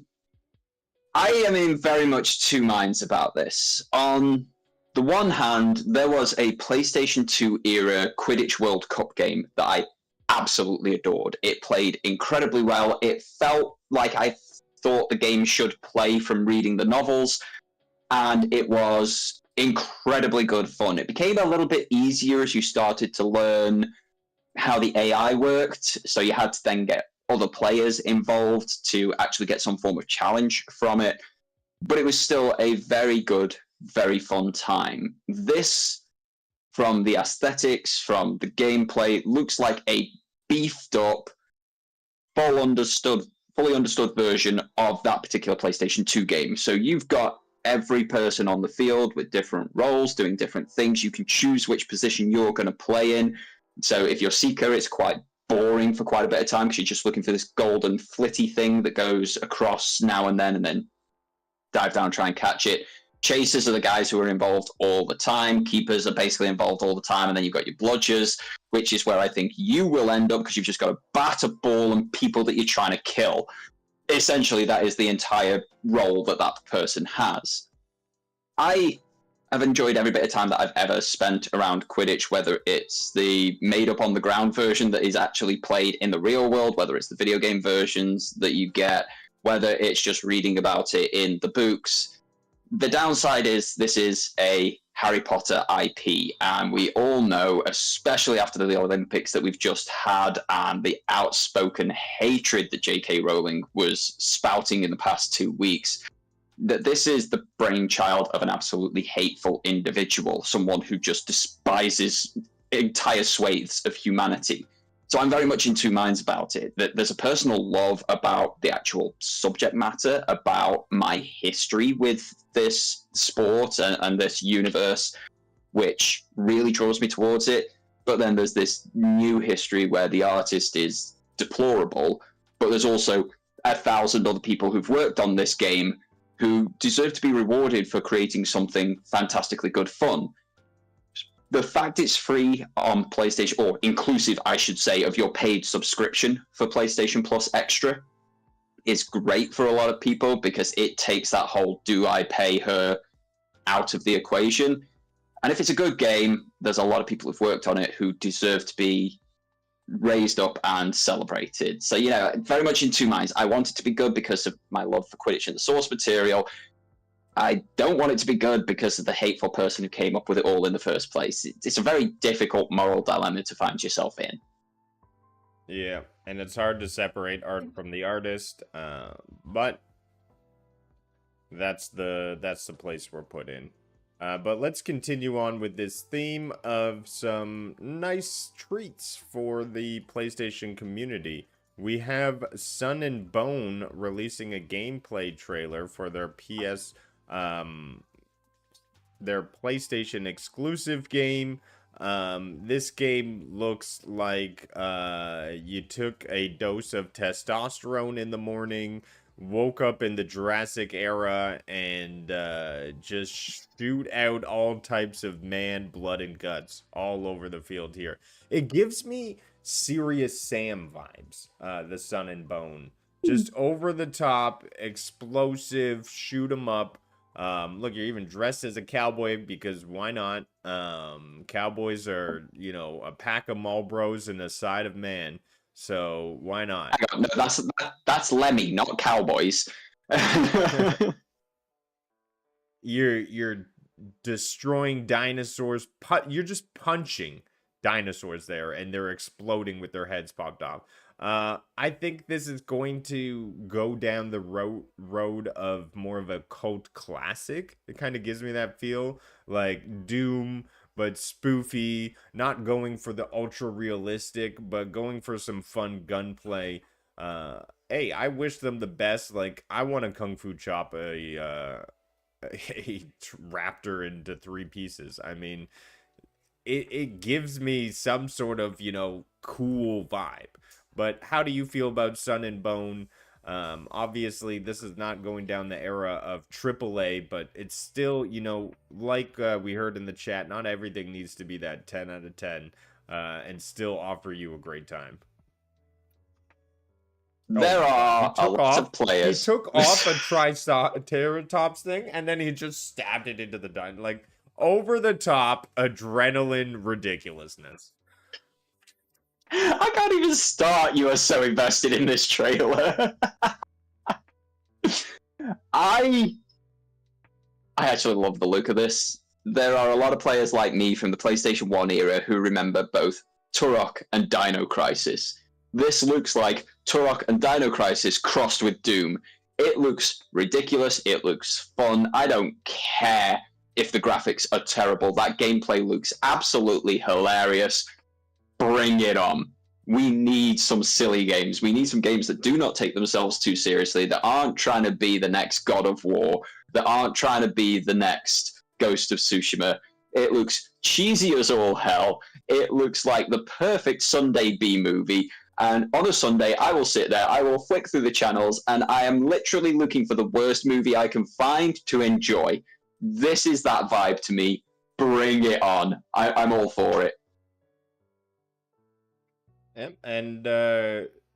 am in very much two minds about this. On the one hand, there was a PlayStation 2 era Quidditch World Cup game that I absolutely adored. It played incredibly well. It felt like I thought the game should play from reading the novels, and it was incredibly good fun. It became a little bit easier as you started to learn how the AI worked, so you had to then get other players involved to actually get some form of challenge from it. But it was still a very good, very fun time. This, from the aesthetics, from the gameplay, looks like a beefed up, fully understood version of that particular PlayStation 2 game. So you've got every person on the field with different roles, doing different things. You can choose which position you're going to play in. So if you're Seeker, it's quite boring for quite a bit of time because you're just looking for this golden flitty thing that goes across now and then dive down and try and catch it. Chasers are the guys who are involved all the time. Keepers are basically involved all the time. And then you've got your bludgers, which is where I think you will end up because you've just got to bat a ball and people that you're trying to kill. Essentially, that is the entire role that person has. I have enjoyed every bit of time that I've ever spent around Quidditch, whether it's the made-up on-the-ground version that is actually played in the real world, whether it's the video game versions that you get, whether it's just reading about it in the books. The downside is this is a Harry Potter IP, and we all know, especially after the Olympics that we've just had and the outspoken hatred that J.K. Rowling was spouting in the past 2 weeks, that this is the brainchild of an absolutely hateful individual, someone who just despises entire swathes of humanity. So I'm very much in two minds about it. That there's a personal love about the actual subject matter, about my history with this sport and this universe, which really draws me towards it. But then there's this new history where the artist is deplorable, but there's also 1,000 other people who've worked on this game who deserve to be rewarded for creating something fantastically good fun. The fact it's free on PlayStation, or inclusive, I should say, of your paid subscription for PlayStation Plus Extra, is great for a lot of people because it takes that whole do I pay her out of the equation. And if it's a good game, there's a lot of people who've worked on it who deserve to be raised up and celebrated. So, very much in two minds. I want it to be good because of my love for Quidditch and the source material. I don't want it to be good because of the hateful person who came up with it all in the first place. It's a very difficult moral dilemma to find yourself in. Yeah, and it's hard to separate art from the artist, but that's the place we're put in. But let's continue on with this theme of some nice treats for the PlayStation community. We have Sun and Bone releasing a gameplay trailer for their their PlayStation exclusive game. This game looks like you took a dose of testosterone in the morning, woke up in the Jurassic era, and just shoot out all types of man, blood, and guts all over the field here. It gives me Serious Sam vibes, the Sun and Bone. Just over the top, explosive, shoot 'em up. Look, you're even dressed as a cowboy because why not? Cowboys are, you know, a pack of Marlboros and a side of man. So why not? No, that's Lemmy, not Cowboys. You're destroying dinosaurs. You're just punching dinosaurs there, and they're exploding with their heads popped off. I think this is going to go down the road of more of a cult classic. It kind of gives me that feel, like Doom, but spoofy, not going for the ultra realistic, but going for some fun gunplay. Hey, I wish them the best. Like, I want to kung fu chop a raptor into 3 pieces. I mean, it gives me some sort of, you know, cool vibe. But how do you feel about Sun and Bone? Obviously, this is not going down the era of AAA, but it's still, you know, like we heard in the chat, not everything needs to be that 10 out of 10 and still offer you a great time. There are a lot of players. He took off a Triceratops thing, and then he just stabbed it into the dino. Like, over-the-top adrenaline ridiculousness. I can't even start. You are so invested in this trailer. I actually love the look of this. There are a lot of players like me from the PlayStation 1 era who remember both Turok and Dino Crisis. This looks like Turok and Dino Crisis crossed with Doom. It looks ridiculous. It looks fun. I don't care if the graphics are terrible. That gameplay looks absolutely hilarious. Bring it on. We need some silly games. We need some games that do not take themselves too seriously, that aren't trying to be the next God of War, that aren't trying to be the next Ghost of Tsushima. It looks cheesy as all hell. It looks like the perfect Sunday B-movie. And on a Sunday, I will sit there, I will flick through the channels, and I am literally looking for the worst movie I can find to enjoy. This is that vibe to me. Bring it on. I'm all for it. Yep, and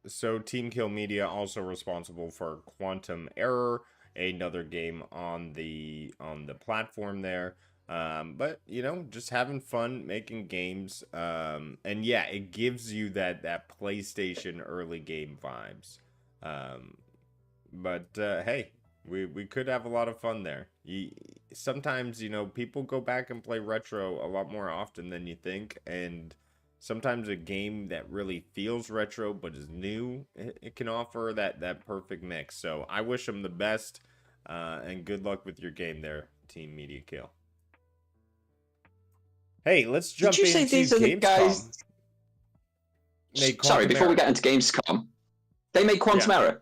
so Team Kill Media also responsible for Quantum Error, another game on the platform there. But you know, just having fun making games. And yeah, it gives you that PlayStation early game vibes. But hey, we could have a lot of fun there. Sometimes, you know, people go back and play retro a lot more often than you think, and sometimes a game that really feels retro but is new, it can offer that perfect mix. So I wish them the best, and good luck with your game there, Team Media Kill. Hey, let's jump into Gamescom. Did you say these are the guys? Sorry, before we get into Gamescom, they made Quantum Error.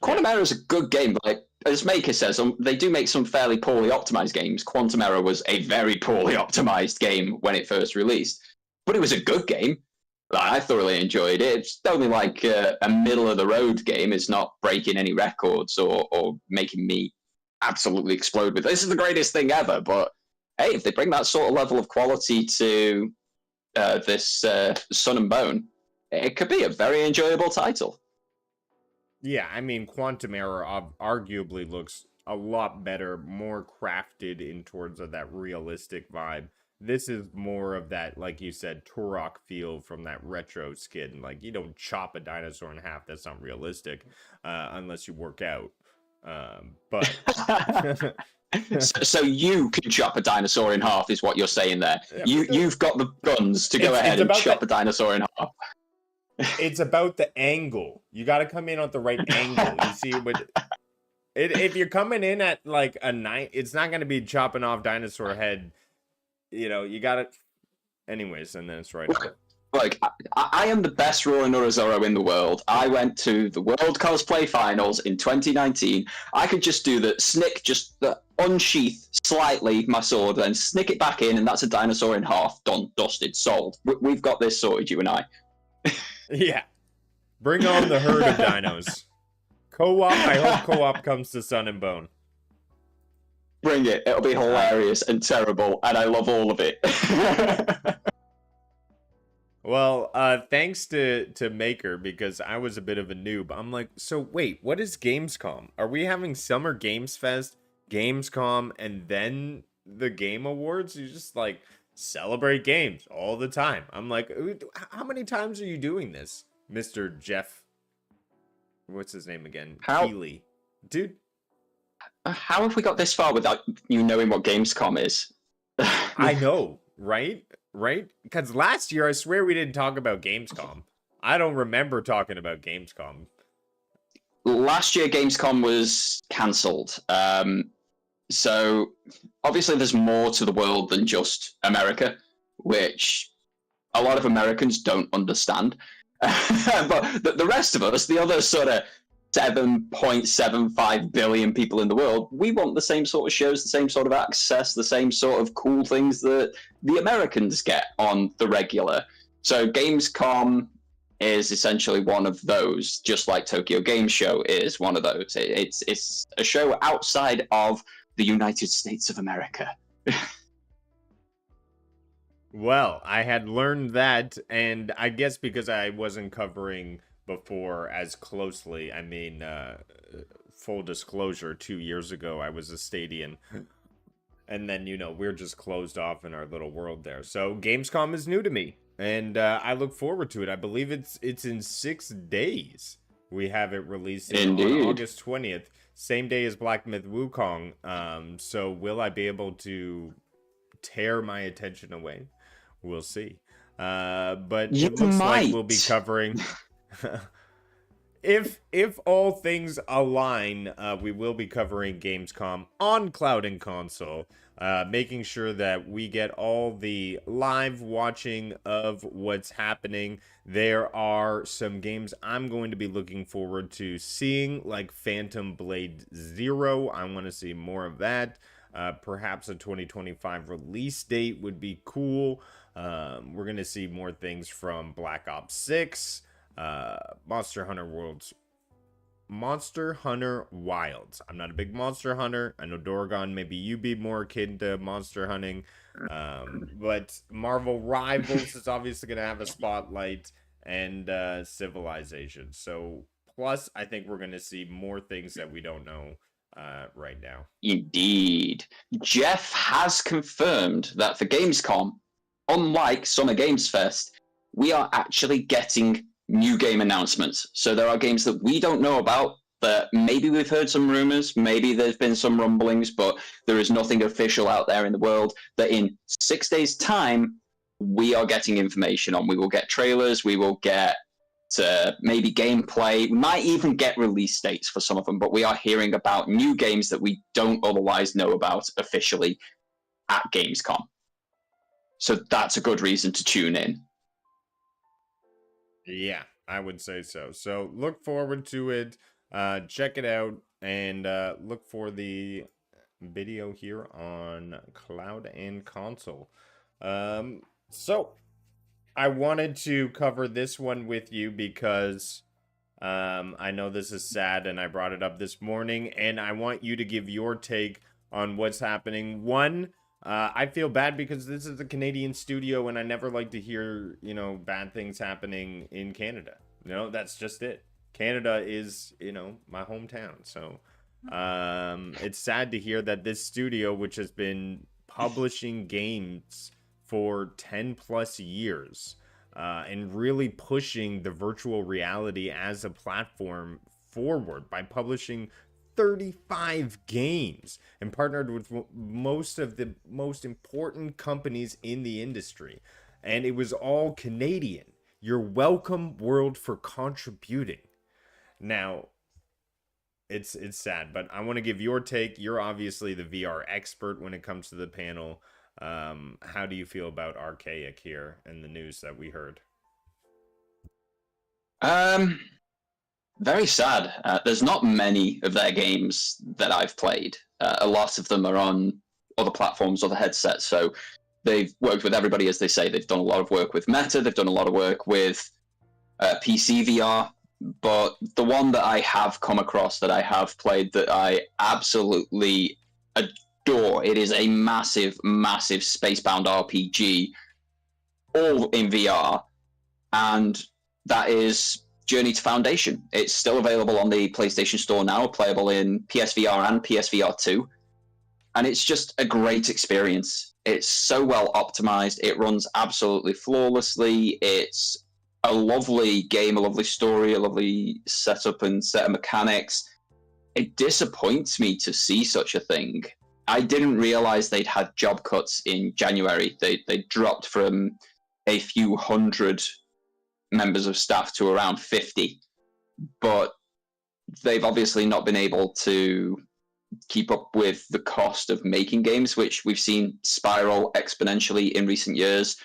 Quantum Error is a good game, but like, as Maker says, they do make some fairly poorly optimized games. Quantum Error was a very poorly optimized game when it first released. But it was a good game. I thoroughly enjoyed it. It's only like a middle-of-the-road game. It's not breaking any records or making me absolutely explode with, this is the greatest thing ever. But, hey, if they bring that sort of level of quality to this Sun and Bone, it could be a very enjoyable title. Yeah, I mean, Quantum Error arguably looks a lot better, more crafted in towards that realistic vibe. This is more of that, like you said, Turok feel from that retro skin. Like, you don't chop a dinosaur in half. That's not realistic, unless you work out. But so you can chop a dinosaur in half, is what you're saying there. You've got the guns to go ahead and chop a dinosaur in half. It's about the angle. You got to come in at the right angle. You see, If you're coming in at like a 9, it's not gonna be chopping off dinosaur head. You know, you got it. Anyways, and then it's right on. Look, I am the best Roronorazoro in the world. I went to the World Cosplay Finals in 2019. I could just do the snick, just unsheath slightly my sword, then snick it back in, and that's a dinosaur in half. Done, dusted, sold. We've got this sorted, you and I. Yeah. Bring on the herd of dinos. Co-op, I hope co-op comes to Sun and Bone. Bring it. It'll be hilarious and terrible, and I love all of it. Well, thanks to Maker, because I was a bit of a noob. I'm like, so wait, what is Gamescom? Are we having Summer Games Fest, Gamescom, and then the Game Awards? You just like celebrate games all the time. I'm like, how many times are you doing this, Mr. Jeff? What's his name again? Keighley. Dude. How have we got this far without you knowing what Gamescom is? I know, right? Right? Because last year, I swear we didn't talk about Gamescom. I don't remember talking about Gamescom. Last year, Gamescom was cancelled. So, obviously, there's more to the world than just America, which a lot of Americans don't understand. But the rest of us, the other sort of 7.75 billion people in the world, we want the same sort of shows, the same sort of access, the same sort of cool things that the Americans get on the regular. So Gamescom is essentially one of those, just like Tokyo Game Show is one of those. It's a show outside of the United States of America. Well, I had learned that, and I guess because I wasn't covering before as closely. I mean, full disclosure, 2 years ago I was a Stadian, and then, you know, we're just closed off in our little world there. So Gamescom is new to me, and I look forward to it. I believe it's in 6 days. We have it released on August 20th, same day as Black Myth Wukong. So will I be able to tear my attention away? We'll see. But it looks like we'll be covering if all things align, we will be covering Gamescom on Cloud&Console, making sure that we get all the live watching of what's happening. There are some games I'm going to be looking forward to seeing, like Phantom Blade Zero. I want to see more of that. Perhaps a 2025 release date would be cool. We're going to see more things from Black Ops 6. Monster Hunter Wilds. I'm not a big Monster Hunter. I know Dorgon, maybe you be more akin to monster hunting. But Marvel Rivals is obviously going to have a spotlight, and Civilization. So, plus, I think we're going to see more things that we don't know right now. Indeed. Jeff has confirmed that for Gamescom, unlike Summer Games Fest, we are actually getting new game announcements. So there are games that we don't know about, that maybe we've heard some rumors, maybe there's been some rumblings, but there is nothing official out there in the world, that in 6 days' time, we are getting information on. We will get trailers, we will get maybe gameplay, we might even get release dates for some of them, but we are hearing about new games that we don't otherwise know about officially at Gamescom. So that's a good reason to tune in. Yeah, I would say so. So look forward to it. Check it out, and look for the video here on Cloud&Console. So I wanted to cover this one with you because I know this is sad, and I brought it up this morning, and I want you to give your take on what's happening. One, I feel bad because this is a Canadian studio, and I never like to hear, you know, bad things happening in Canada. You know, that's just it. Canada is, you know, my hometown. So it's sad to hear that this studio, which has been publishing games for 10 plus years and really pushing the virtual reality as a platform forward by publishing 35 games and partnered with most of the most important companies in the industry. And it was all Canadian. You're welcome, world, for contributing. Now, it's sad, but I want to give your take. You're obviously the VR expert when it comes to the panel. How do you feel about Archaic here and the news that we heard? Very sad. There's not many of their games that I've played. A lot of them are on other platforms, other headsets. So they've worked with everybody, as they say. They've done a lot of work with Meta. They've done a lot of work with PC VR. But the one that I have come across, that I have played, that I absolutely adore, it is a massive, massive spacebound RPG, all in VR, and that is Journey to Foundation. It's still available on the PlayStation Store now, playable in PSVR and PSVR 2, and it's just a great experience. It's so well optimized. It runs absolutely flawlessly. It's a lovely game, a lovely story, a lovely setup and set of mechanics. It disappoints me to see such a thing. I didn't realize they'd had job cuts in January. They dropped from a few hundred members of staff to around 50, but they've obviously not been able to keep up with the cost of making games, which we've seen spiral exponentially in recent years.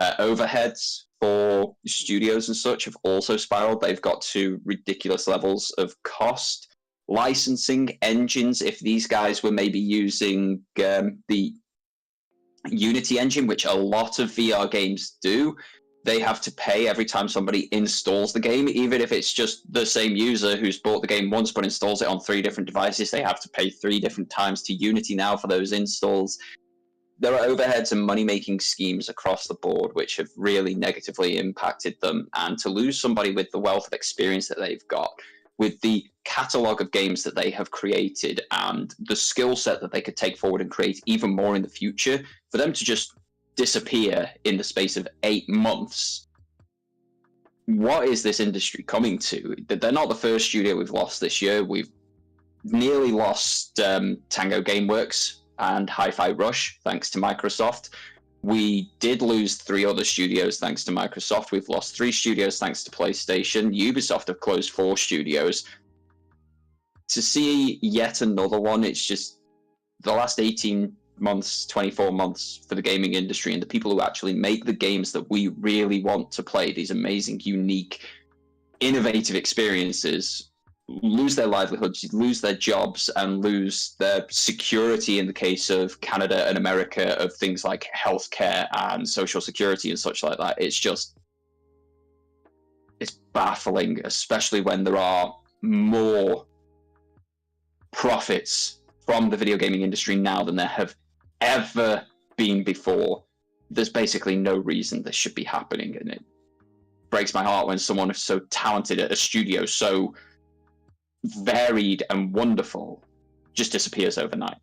Overheads for studios and such have also spiraled. They've got to ridiculous levels of cost. Licensing engines, if these guys were maybe using the Unity engine, which a lot of VR games do, they have to pay every time somebody installs the game, even if it's just the same user who's bought the game once but installs it on 3 different devices. They have to pay 3 different times to Unity now for those installs. There are overheads and money-making schemes across the board which have really negatively impacted them, and to lose somebody with the wealth of experience that they've got, with the catalogue of games that they have created and the skill set that they could take forward and create even more in the future, for them to just disappear in the space of 8 months. What is this industry coming to? They're not the first studio we've lost this year. We've nearly lost Tango Gameworks and Hi-Fi Rush, thanks to Microsoft. We did lose 3 other studios thanks to Microsoft. We've lost 3 studios thanks to PlayStation. Ubisoft have closed 4 studios. To see yet another one, it's just the last 18 months, 24 months for the gaming industry and the people who actually make the games that we really want to play, these amazing, unique, innovative experiences, lose their livelihoods, lose their jobs, and lose their security in the case of Canada and America, of things like healthcare and social security and such like that. It's baffling, especially when there are more profits from the video gaming industry now than there have ever been before. There's basically no reason this should be happening, and it breaks my heart when someone is so talented at a studio, so varied and wonderful, just disappears overnight.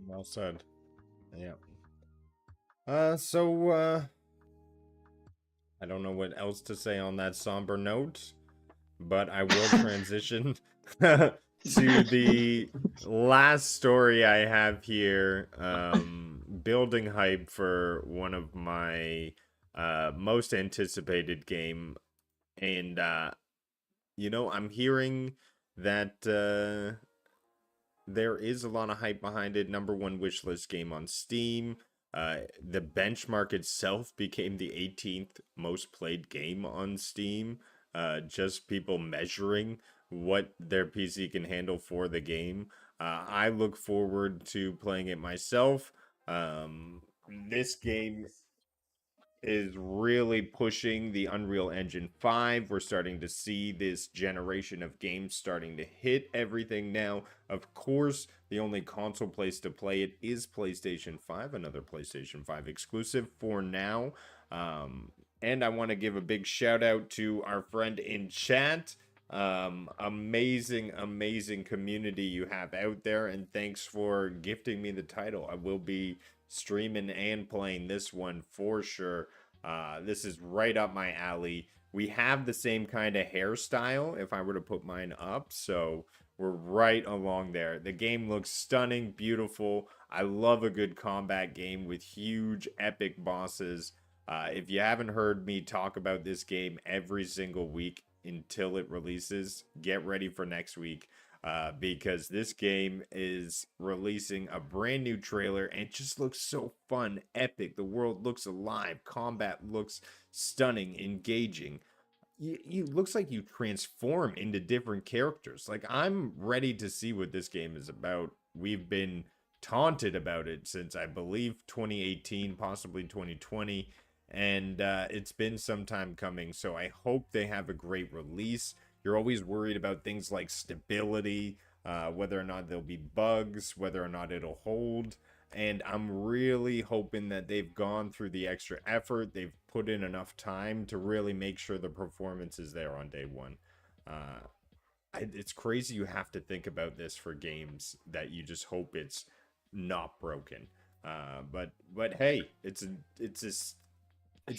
Well said. Yeah. I don't know what else to say on that somber note, but I will transition to the last story I have here. Building hype for one of my most anticipated game, and I'm hearing that there is a lot of hype behind it. #1 wishlist game on Steam. The benchmark itself became the 18th most played game on Steam. Just people measuring what their PC can handle for the game. I look forward to playing it myself. This game is really pushing the Unreal Engine 5. We're starting to see this generation of games starting to hit everything now. Of course, the only console place to play it is PlayStation 5, another PlayStation 5 exclusive for now. And I want to give a big shout out to our friend in chat. Amazing community you have out there, and thanks for gifting me the title. I will be streaming and playing this one for sure. This is right up my alley. We have the same kind of hairstyle if I were to put mine up, so we're right along there. The game looks stunning, beautiful. I love a good combat game with huge epic bosses. If you haven't heard me talk about this game every single week until it releases, get ready for next week. Because this game is releasing a brand new trailer and it just looks so fun, epic. The world looks alive, combat looks stunning, engaging. You looks like you transform into different characters. Like, I'm ready to see what this game is about. We've been taunted about it since, I believe, 2018, possibly 2020, and it's been some time coming. So I hope they have a great release. You're always worried about things like stability, whether or not there'll be bugs, whether or not it'll hold. And I'm really hoping that they've gone through the extra effort. They've put in enough time to really make sure the performance is there on day one. It's crazy you have to think about this for games, that you just hope it's not broken. But hey, it's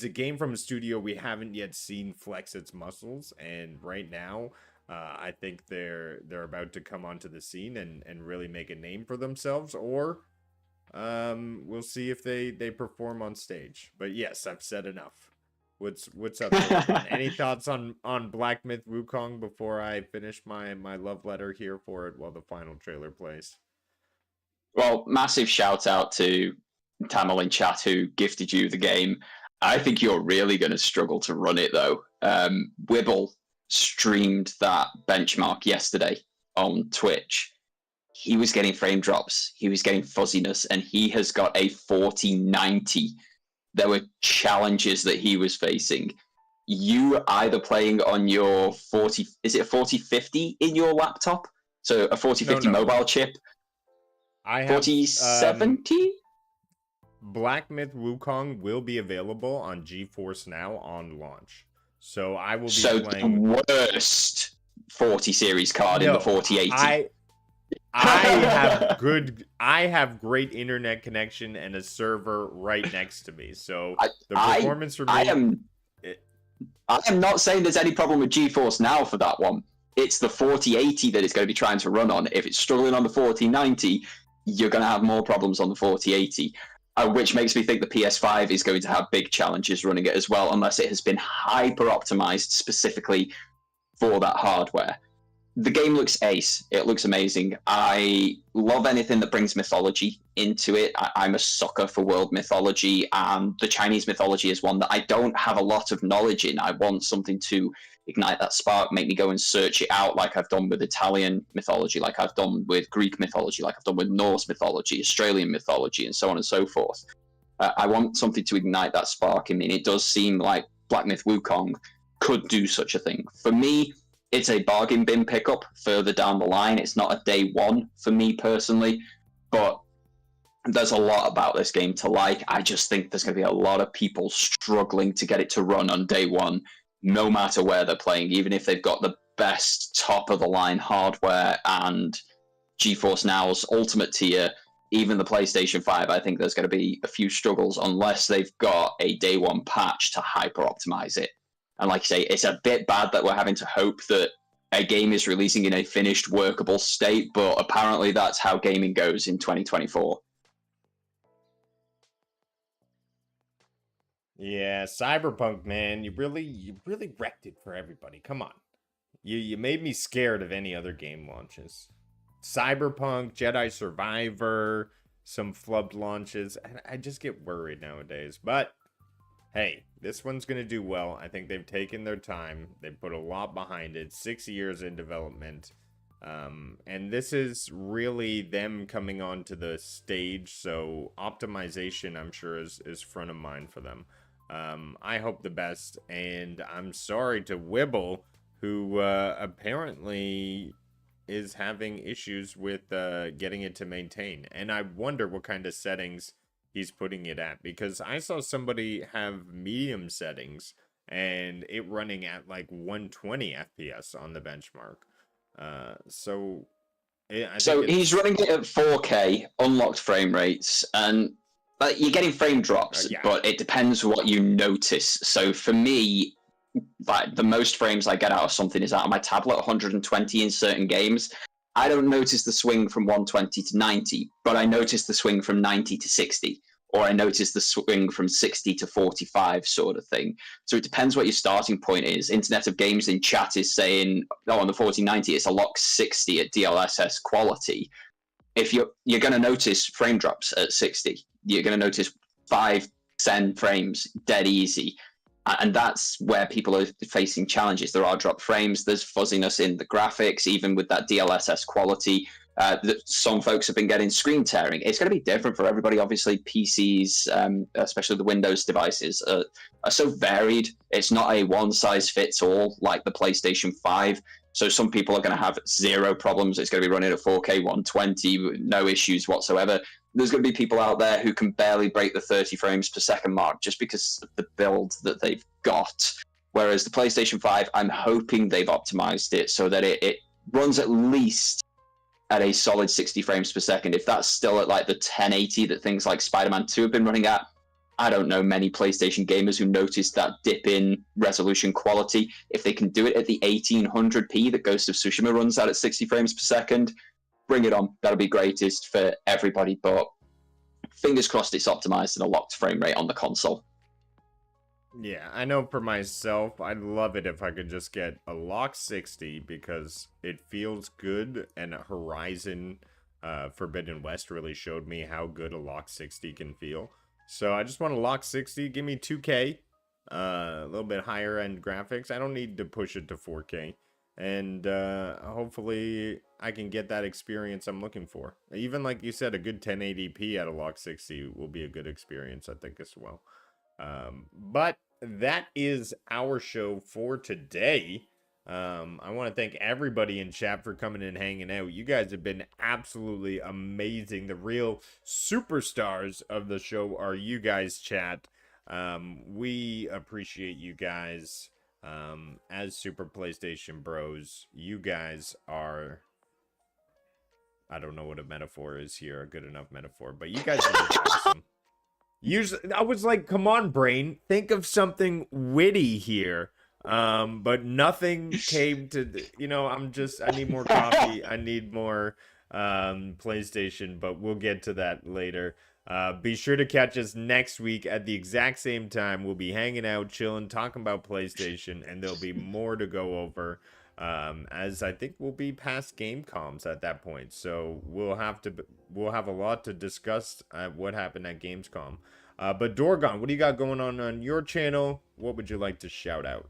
a game from a studio we haven't yet seen flex its muscles, and right now, I think they're about to come onto the scene and really make a name for themselves, or we'll see if they perform on stage. But yes, I've said enough. What's up, Jordan? Any thoughts on Black Myth Wukong before I finish my love letter here for it while the final trailer plays? Well, massive shout out to Tamil in chat who gifted you the game. I think you're really going to struggle to run it, though. Wibble streamed that benchmark yesterday on Twitch. He was getting frame drops, he was getting fuzziness, and he has got a 4090. There were challenges that he was facing. You either playing on your 40, is it a 4050 in your laptop? So a 4050 mobile chip? I have 4070? Black Myth Wukong will be available on GeForce Now on launch. So I will be playing the worst 40 series card in the 4080. I have great internet connection and a server right next to me. So the performance for me, I am not saying there's any problem with GeForce Now for that one. It's the 4080 that it's going to be trying to run on. If it's struggling on the 4090, you're going to have more problems on the 4080. Which makes me think the PS5 is going to have big challenges running it as well, unless it has been hyper optimized specifically for that hardware. The game looks ace. It looks amazing. I love anything that brings mythology into it. I'm a sucker for world mythology, and the Chinese mythology is one that I don't have a lot of knowledge in. I want something to ignite that spark, make me go and search it out, like I've done with Italian mythology, like I've done with Greek mythology, like I've done with Norse mythology, Australian mythology, and so on and so forth. I want something to ignite that spark in me, and it does seem like Black Myth Wukong could do such a thing. For me, it's a bargain bin pickup further down the line. It's not a day one for me personally, but there's a lot about this game to like. I just think there's going to be a lot of people struggling to get it to run on day one, no matter where they're playing, even if they've got the best top-of-the-line hardware and GeForce Now's ultimate tier, even the PlayStation 5, I think there's going to be a few struggles unless they've got a day one patch to hyper-optimize it. And like you say, it's a bit bad that we're having to hope that a game is releasing in a finished, workable state, but apparently that's how gaming goes in 2024. Yeah, Cyberpunk, man, you really wrecked it for everybody. Come on. You made me scared of any other game launches. Cyberpunk, Jedi Survivor, some flubbed launches. I just get worried nowadays. But hey, this one's going to do well. I think they've taken their time. They put a lot behind it. 6 years in development. And this is really them coming onto the stage. So optimization, I'm sure, is front of mind for them. I hope the best. And I'm sorry to Wibble, who apparently is having issues with getting it to maintain. And I wonder what kind of settings he's putting it at, because I saw somebody have medium settings and it running at like 120 FPS on the benchmark. So he's running it at 4K unlocked frame rates, and you're getting frame drops, yeah. But it depends what you notice. So for me, like the most frames I get out of something is out of my tablet, 120 in certain games. I don't notice the swing from 120 to 90, but I notice the swing from 90 to 60 or I notice the swing from 60 to 45 sort of thing. So it depends what your starting point is. Internet of Games in chat is saying, on the 4090, it's a lock 60 at DLSS quality. If you're going to notice frame drops at 60, you're going to notice 5-10 frames dead easy. And that's where people are facing challenges. There are drop frames, there's fuzziness in the graphics, even with that DLSS quality. Some folks have been getting screen tearing. It's going to be different for everybody. Obviously, PCs, especially the Windows devices, are so varied. It's not a one-size-fits-all like the PlayStation 5. So some people are going to have zero problems. It's going to be running at 4K 120, no issues whatsoever. There's going to be people out there who can barely break the 30 frames per second mark just because of the build that they've got. Whereas the PlayStation 5, I'm hoping they've optimized it so that it runs at least at a solid 60 frames per second. If that's still at like the 1080 that things like Spider-Man 2 have been running at, I don't know many PlayStation gamers who noticed that dip in resolution quality. If they can do it at the 1800p that Ghost of Tsushima runs at 60 frames per second, bring it on. That'll be greatest for everybody, but fingers crossed it's optimized and a locked frame rate on the console. Yeah, I know for myself, I'd love it if I could just get a lock 60 because it feels good, and Horizon Forbidden West really showed me how good a lock 60 can feel. So I just want a lock 60, give me 2K, a little bit higher end graphics. I don't need to push it to 4K. And hopefully I can get that experience I'm looking for. Even like you said, a good 1080p at a lock 60 will be a good experience, I think, as well. But that is our show for today. I want to thank everybody in chat for coming and hanging out. You guys have been absolutely amazing. The real superstars of the show are you guys, chat. We appreciate you guys. As Super PlayStation Bros, you guys are, I don't know what a metaphor is here, a good enough metaphor, but you guys are just awesome. Usually, I was like, come on, brain, think of something witty here. But nothing came to, I need more coffee. I need more, PlayStation, but we'll get to that later. Be sure to catch us next week at the exact same time. We'll be hanging out, chilling, talking about PlayStation, and there'll be more to go over, as I think we'll be past game comms at that point. So we'll have a lot to discuss what happened at Gamescom. But Dorgon, what do you got going on your channel? What would you like to shout out?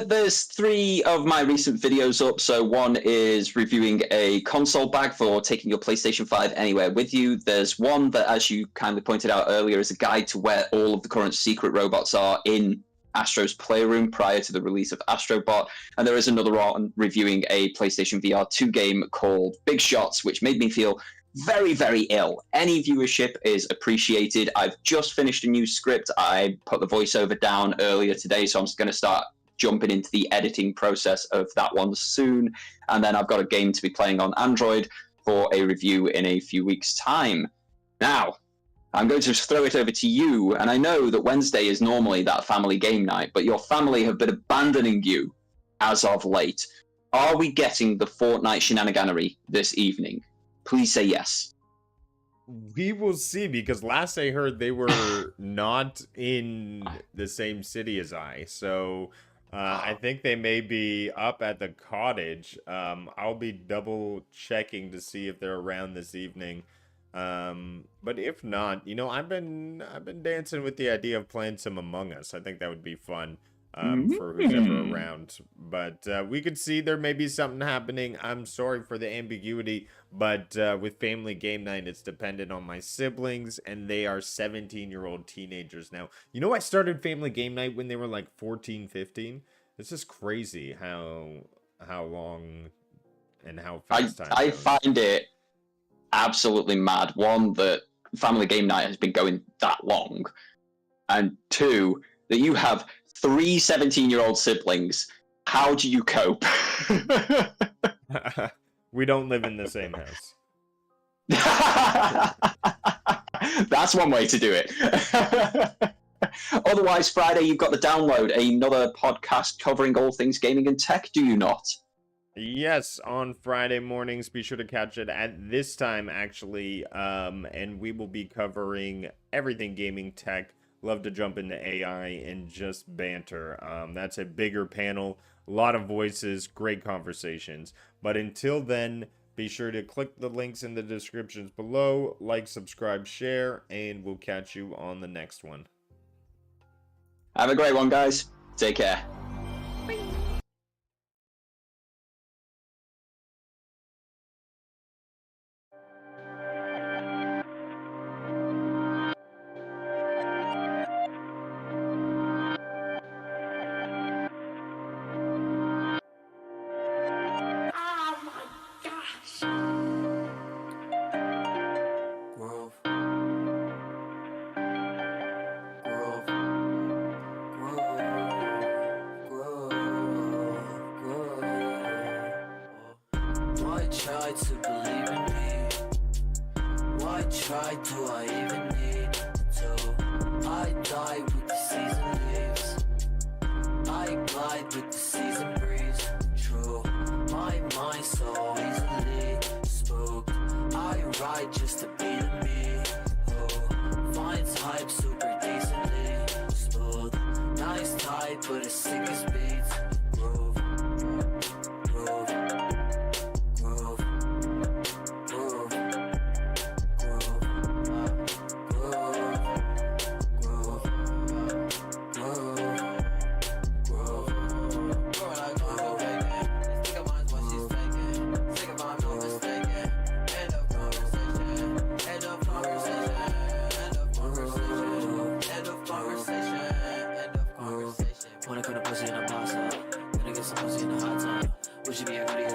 There's 3 of my recent videos up. So one is reviewing a console bag for taking your PlayStation 5 anywhere with you. There's one that, as you kindly pointed out earlier, is a guide to where all of the current secret robots are in Astro's Playroom prior to the release of Astrobot. And there is another one reviewing a PlayStation VR 2 game called Big Shots, which made me feel very, very ill. Any viewership is appreciated. I've just finished a new script. I put the voiceover down earlier today, so I'm just going to start jumping into the editing process of that one soon. And then I've got a game to be playing on Android for a review in a few weeks' time. Now, I'm going to throw it over to you, and I know that Wednesday is normally that family game night, but your family have been abandoning you as of late. Are we getting the Fortnite shenaniganery this evening? Please say yes. We will see, because last I heard they were not in the same city as I, so I think they may be up at the cottage. I'll be double checking to see if they're around this evening. But if not, I've been dancing with the idea of playing some Among Us. I think that would be fun. For who's ever around. But we could see there may be something happening. I'm sorry for the ambiguity, but with family game night, it's dependent on my siblings, and they are 17-year-old teenagers now. I started family game night when they were like 14, 15. It's just crazy how long and how fast time I goes. find it absolutely mad. One, that family game night has been going that long, and 2, that you have 3 17-year-old siblings. How do you cope? We don't live in the same house. That's one way to do it. Otherwise, Friday, you've got to download another podcast covering all things gaming and tech, do you not? Yes, on Friday mornings. Be sure to catch it at this time, actually. And we will be covering everything gaming tech. Love to jump into AI and just banter. That's a bigger panel, a lot of voices, great conversations. But until then, be sure to click the links in the descriptions below, like, subscribe, share, and we'll catch you on the next one. Have a great one, guys. Take care. Grove. Grove. Why try to believe in me? Why try do I even need to? I die with the season leaves. I glide with the season breeze. True, my mind so easily spooked. I ride just to be the me who finds hype super decently smooth. Nice type, but as sick as beats. Groove, groove, groove, groove, groove, groove, groove, groove, groove. Wanna put a pussy in a box up, gonna get some pussy in a hot tub. Would you be a goodie?